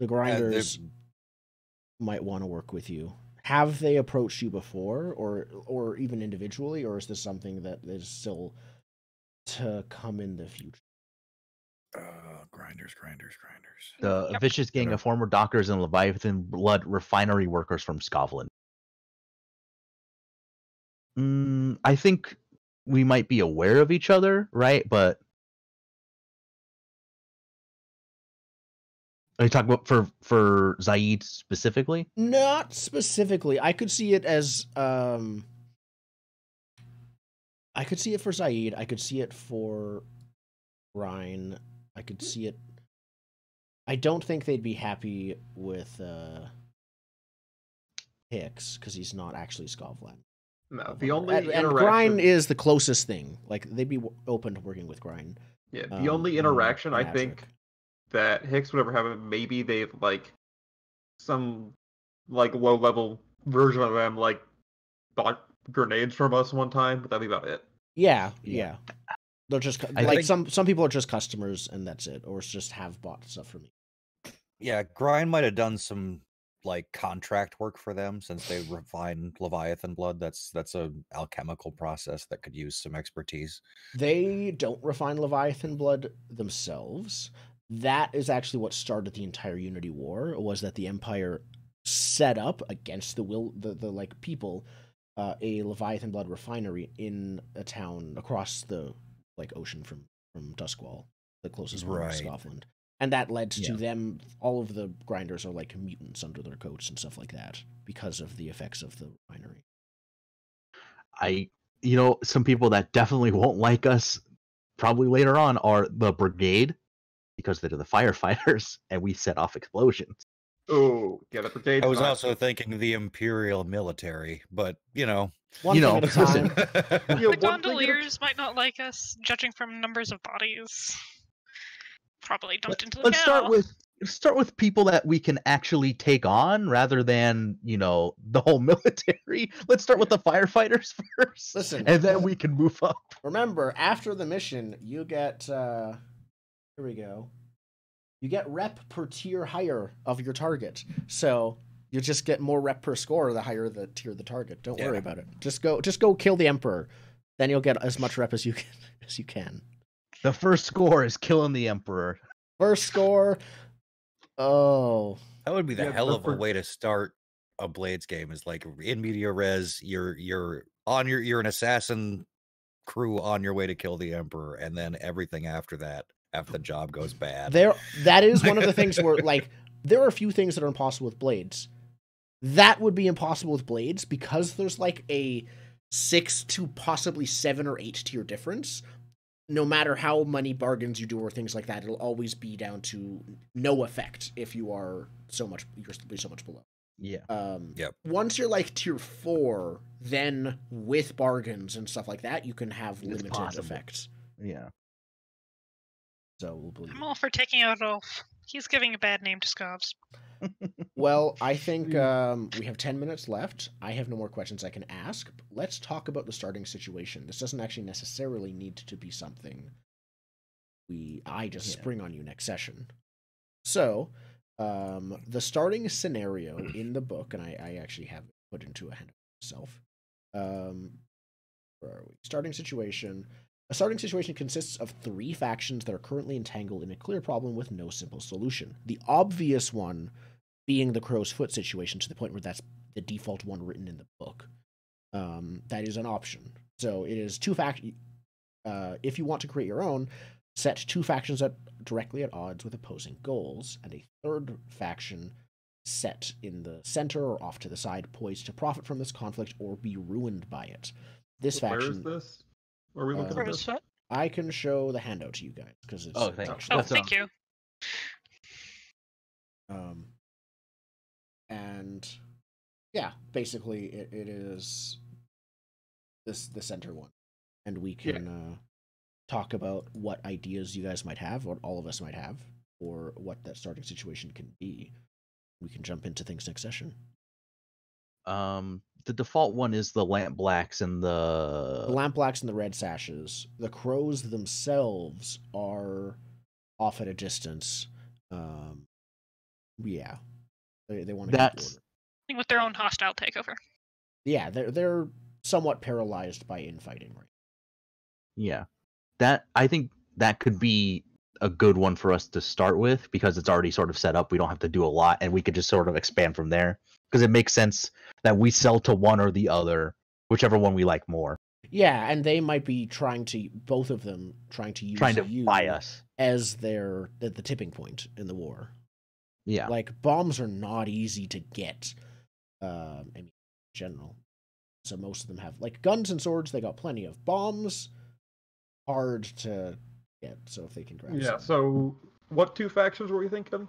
The Grinders might want to work with you. Have they approached you before, or even individually, or is this something that is still to come in the future? Grinders. The Yep. vicious gang of former dockers and Leviathan blood refinery workers from Scotland. I think we might be aware of each other, right? But are you talking about for Zaid specifically? Not specifically. I could see it as I could see it for Zaid. I could see it for Ryan. I could see it. I don't think they'd be happy with Hicks because he's not actually Scotland. No, the only And interaction... Grind is the closest thing. Like, they'd be open to working with Grind. Yeah, the only interaction I think Patrick. that Hicks would ever have, maybe they've, like, some, like, low-level version of them, like, bought grenades from us one time, but that'd be about it. Yeah. Yeah. They're just I like think- some people are just customers and that's it, or just have bought stuff from me. Yeah, Grind might have done some like contract work for them since they refine Leviathan blood. That's a alchemical process that could use some expertise. They don't refine Leviathan blood themselves. That is actually what started the entire Unity War. Was that the Empire set up against the will the like people a Leviathan blood refinery in a town across the like ocean from Duskwall, the closest one to Right. Scotland. And that led to Yeah. them, all of the Grinders are like mutants under their coats and stuff like that because of the effects of the refinery. Some people that definitely won't like us probably later on are the brigade because they're the firefighters and we set off explosions. Oh, yeah, the brigade. I was also thinking the Imperial military, but One You thing know, at a time. listen, Yeah, The one thing gondoliers might not like us, judging from numbers of bodies. Probably dumped into the let's canal. start with people that we can actually take on rather than the whole military. Let's start with the firefighters first. Listen. And then we can move up. Remember, after the mission, you get here we go. You get rep per tier higher of your target. So you just get more rep per score the higher the tier of the target. Don't worry Yeah. about it. Just go kill the Emperor. Then you'll get as much rep as you can. The first score is killing the Emperor. First score. Oh. that would be the Yeah, hell but of a for- way to start a Blades game. Is like in media res, you're an assassin crew on your way to kill the Emperor, and then everything after that, after the job goes bad. That is one of the things where like there are a few things that are impossible with Blades. That would be impossible with Blades because there's like a 6 to possibly 7 or 8 tier difference. No matter how many bargains you do or things like that, it'll always be down to no effect if you're so much below. Yeah. Yep. Once you're like tier 4, then with bargains and stuff like that, you can have limited possible. effects. Yeah. So we'll believe. I'm all for taking out Ulf. He's giving a bad name to Scovs. Well, I think we have 10 minutes left. I have no more questions I can ask. Let's talk about the starting situation. This doesn't actually necessarily need to be something I just spring on you next session. So, the starting scenario in the book, and I actually have it put into a hand myself. Where are we? Starting situation. A starting situation consists of 3 factions that are currently entangled in a clear problem with no simple solution. The obvious one being the crow's foot situation, to the point where that's the default one written in the book. That is an option. So it is 2 factions. If you want to create your own, set 2 factions directly at odds with opposing goals, and a 3rd faction set in the center or off to the side, poised to profit from this conflict or be ruined by it. This Where faction. is this? Where are we looking at Crow's this? foot. I can show the handout to you guys because it's Oh, thanks. actually Oh, That's, thank you. and yeah, basically it is the center one, and we can talk about what ideas you guys might have, what all of us might have, or what that starting situation can be. We can jump into things next session. The default one is the lamp blacks and The lamp blacks and the red sashes. The crows themselves are off at a distance. Yeah, they want to keep That's order. With their own hostile takeover. Yeah, they're somewhat paralyzed by infighting, right? yeah. That I think that could be a good one for us to start with because it's already sort of set up. We don't have to do a lot, and we could just sort of expand from there because it makes sense that we sell to one or the other, whichever one we like more. Yeah, and they might be both of them trying to use you buy us as the tipping point in the war. Yeah, Like bombs are not easy to get, in general. So most of them have like guns and swords. They got plenty of bombs. Hard to get. So if they can grab. Yeah. some. So, what two factions were we thinking?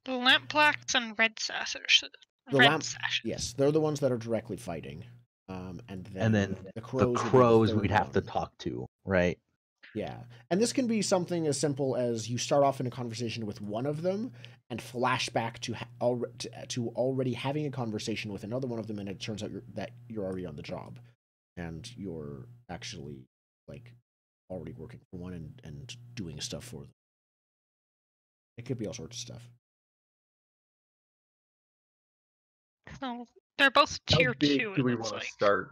The lamp blacks and red sashes. The Red lamp- sashes. Yes, they're the ones that are directly fighting. And then the the crows would be the we'd third have to one. talk to, right? Yeah, and this can be something as simple as you start off in a conversation with one of them and flash back to already having a conversation with another one of them, and it turns out that you're already on the job, and you're actually like already working for one and doing stuff for them. It could be all sorts of stuff. So they're both tier How big 2. do we it looks want to like. start?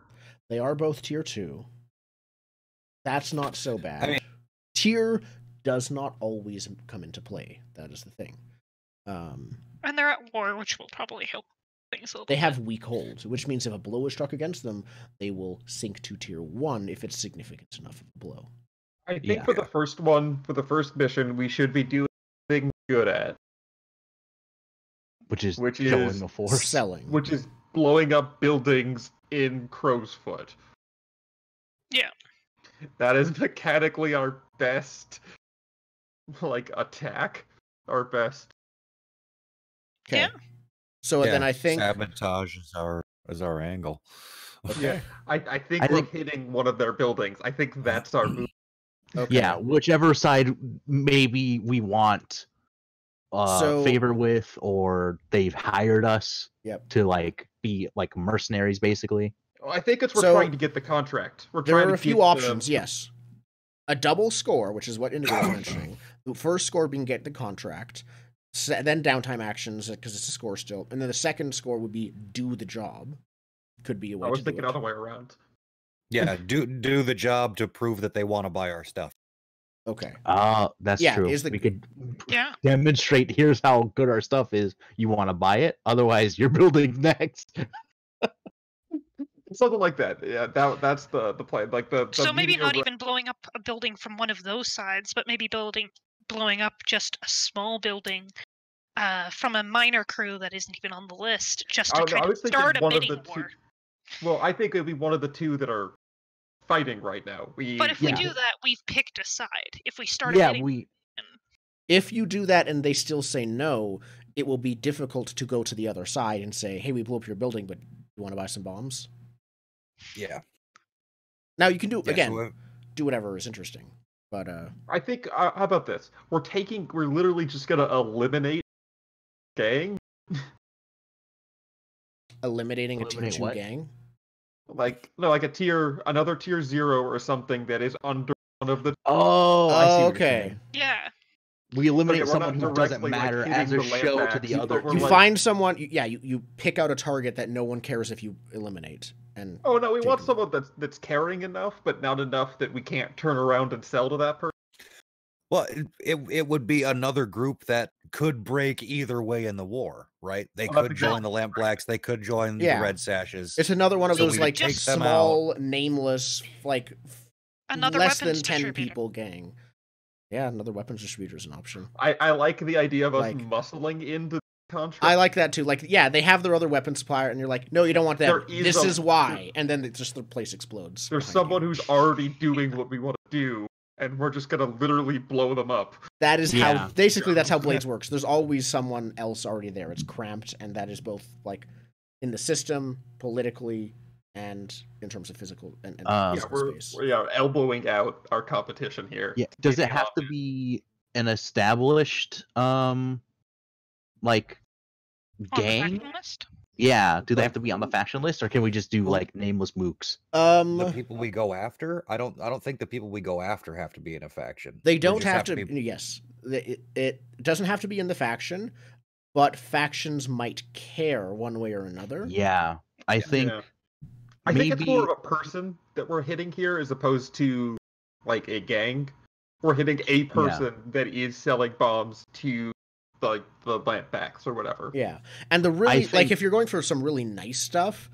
They are both tier 2. That's not so bad. I mean- Tier does not always come into play. That is the thing. And they're at war, which will probably help things a little They have bit. weak hold, which means if a blow is struck against them, they will sink to tier 1 if it's significant enough of a blow. I think Yeah. for the first one, for the first mission, we should be doing things good at, Which is Which showing is the force. Selling. which is blowing up buildings in Crow's Foot. Yeah. That is mechanically our best, attack. Our best. Okay. Yeah. So then Yeah, I think sabotage is our angle. okay. I think I we're think- hitting one of their buildings. I think that's our move. Okay. Yeah, whichever side maybe we want So- favor with, or they've hired us Yep. to be like mercenaries, basically. I think it's we're So- trying to get the contract. We're There trying are to a few get options, yes. A double score, which is what Indigo was mentioning. The first score being get the contract, then downtime actions because it's a score still, and then the second score would be do the job. Could be a way I was to thinking do it. other way around. Yeah, do the job to prove that they want to buy our stuff. Okay. That's Yeah, true. is the- We could Yeah. demonstrate here's how good our stuff is. You want to buy it? Otherwise, you're building next. Something like that. Yeah, that's the plan. The So maybe media not re- even blowing up a building from one of those sides, but maybe blowing up just a small building from a minor crew that isn't even on the list, just to I kind was of thinking start a one of bidding the two. war. Well, I think it'd be one of the two that are fighting right now. But if we Yeah. do that, we've picked a side. If we start a Yeah, bidding we If you do that and they still say no, it will be difficult to go to the other side and say, "Hey, we blew up your building, but you want to buy some bombs?" Yeah. Now you can do Yeah, again, so do whatever is interesting, but I think. How about this? We're literally just gonna eliminate gang. eliminating a Eliminate tier 2 what? gang. Another tier 0 or something that is under one of the. Oh, I see what you're Okay. saying. Yeah. We eliminate we're not someone who doesn't directly, matter hitting as a the show to landmax, the other. but we're You two. find someone, you pick out a target that no one cares if you eliminate, and Oh no, we want Taking- someone that's caring enough, but not enough that we can't turn around and sell to that person. Well, it would be another group that could break either way in the war, right? They Oh, that's could join exactly the Lamp Blacks, they could join Yeah. the Red Sashes. it's another one of So those we like take them small, nameless, like Another less than weapons 10 distributor. people gang. Yeah, another weapons distributor is an option. I like the idea of us Like- muscling into the contract. I like that too. Like, yeah, they have their other weapon supplier, and you're like, no, you don't want that. There is This a- is why, and then just the place explodes. There's behind someone you. who's already doing what we want to do, and we're just gonna literally blow them up. That is Yeah. how basically that's how Blades works. There's always someone else already there. It's cramped, and that is both like in the system, politically, and in terms of physical and Yeah, physical space. we're elbowing out our competition here. Yeah. Does it Taking have off to be an established like On the gang? faction list? Yeah. Do they have to be on the faction list, or can we just do like nameless mooks? The people we go after, I don't think the people we go after have to be in a faction. They They don't just have to. be- Yes, it doesn't have to be in the faction, but factions might care one way or another. Yeah. I think Yeah. I think it's more maybe- of a person that we're hitting here as opposed to like a gang. We're hitting a person that is selling bombs to like the lampbacks or whatever. Yeah, and the really like think- if you're going for some really nice stuff,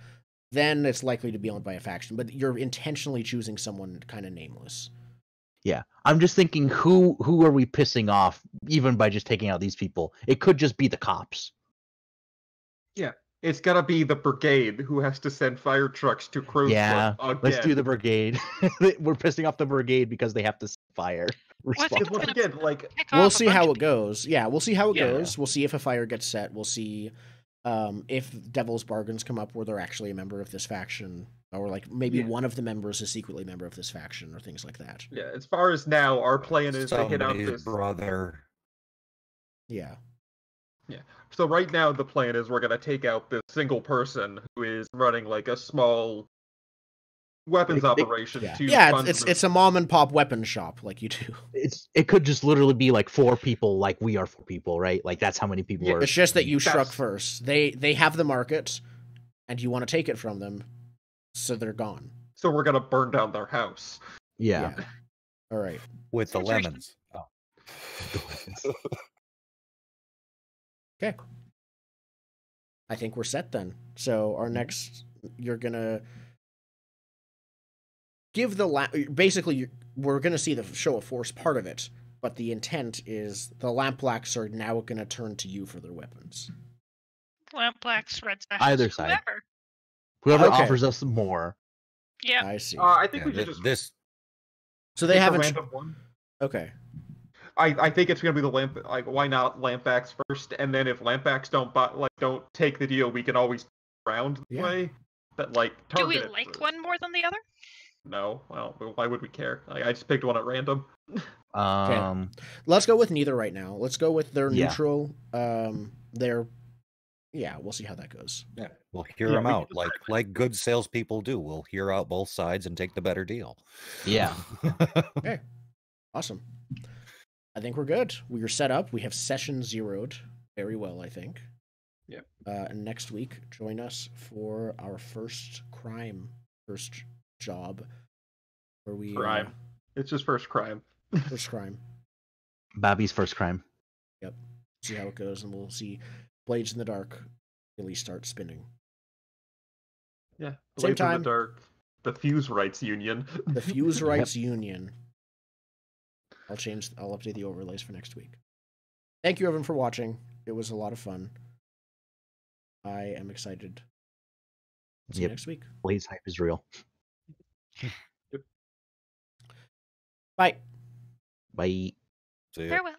then it's likely to be owned by a faction. But you're intentionally choosing someone kind of nameless. Yeah, I'm just thinking who are we pissing off even by just taking out these people? It could just be the cops. It's gotta be the brigade who has to send fire trucks to Crow's Yeah, Foot let's do again. the brigade. We're pissing off the brigade because they have to fire. I think Because it's once gonna again, like pick We'll off a see bunch how of it goes. Yeah, we'll see how it Yeah. goes. We'll see if a fire gets set. We'll see if Devil's Bargains come up where they're actually a member of this faction, or like maybe Yeah. one of the members is secretly a member of this faction, or things like that. yeah, as far as now, our plan is to hit out somebody's this. brother. Yeah, So right now the plan is we're gonna take out this single person who is running like a small weapons They- operation yeah, to yeah. fund It's a mom and pop weapon shop like you do. It could just literally be like 4 people, like we are 4 people, right? Like that's how many people Yeah, are. It's just that you struck That's- first. They have the market, and you want to take it from them, so they're gone. So we're gonna burn down their house. Yeah. All right. With the Seems reasonable. lemons. Oh. Okay. I think we're set then. So our next, you're gonna give the basically we're gonna see the show of force part of it, but the intent is the Lampblacks are now gonna turn to you for their weapons. Lampblacks, Red Sashes, Either side. whoever. Whoever Okay. offers us more. Yeah. I see. I think Yeah, we should just this So they pick a haven't. random one. Okay. I think it's gonna be the lamp. Like, why not lampbacks first, and then if lampbacks don't take the deal, we can always round the Yeah. way. But like, Do we target it like first. one more than the other? No, well, why would we care? Like, I just picked one at random. Let's go with neither right now. Let's go with their Yeah. neutral. Yeah, we'll see how that goes. yeah, we'll hear Yeah, them we can out like good salespeople do. We'll hear out both sides and take the better deal. Yeah. Awesome. I think we're good. We are set up. We have session zeroed very well, I think. Yep. And next week, join us for our first job, where we Crime. It's just first crime. first crime. Bobby's first crime. See how it goes, and we'll see Blades in the Dark really start spinning. Yeah. Same Blades in time. the Dark. The Fuse Rights Union. The Fuse Rights Union. I'll update the overlays for next week. Thank you everyone for watching. It was a lot of fun. I am excited. See you Yep. next week. Blaze hype is real. Bye. Bye. See ya. Farewell.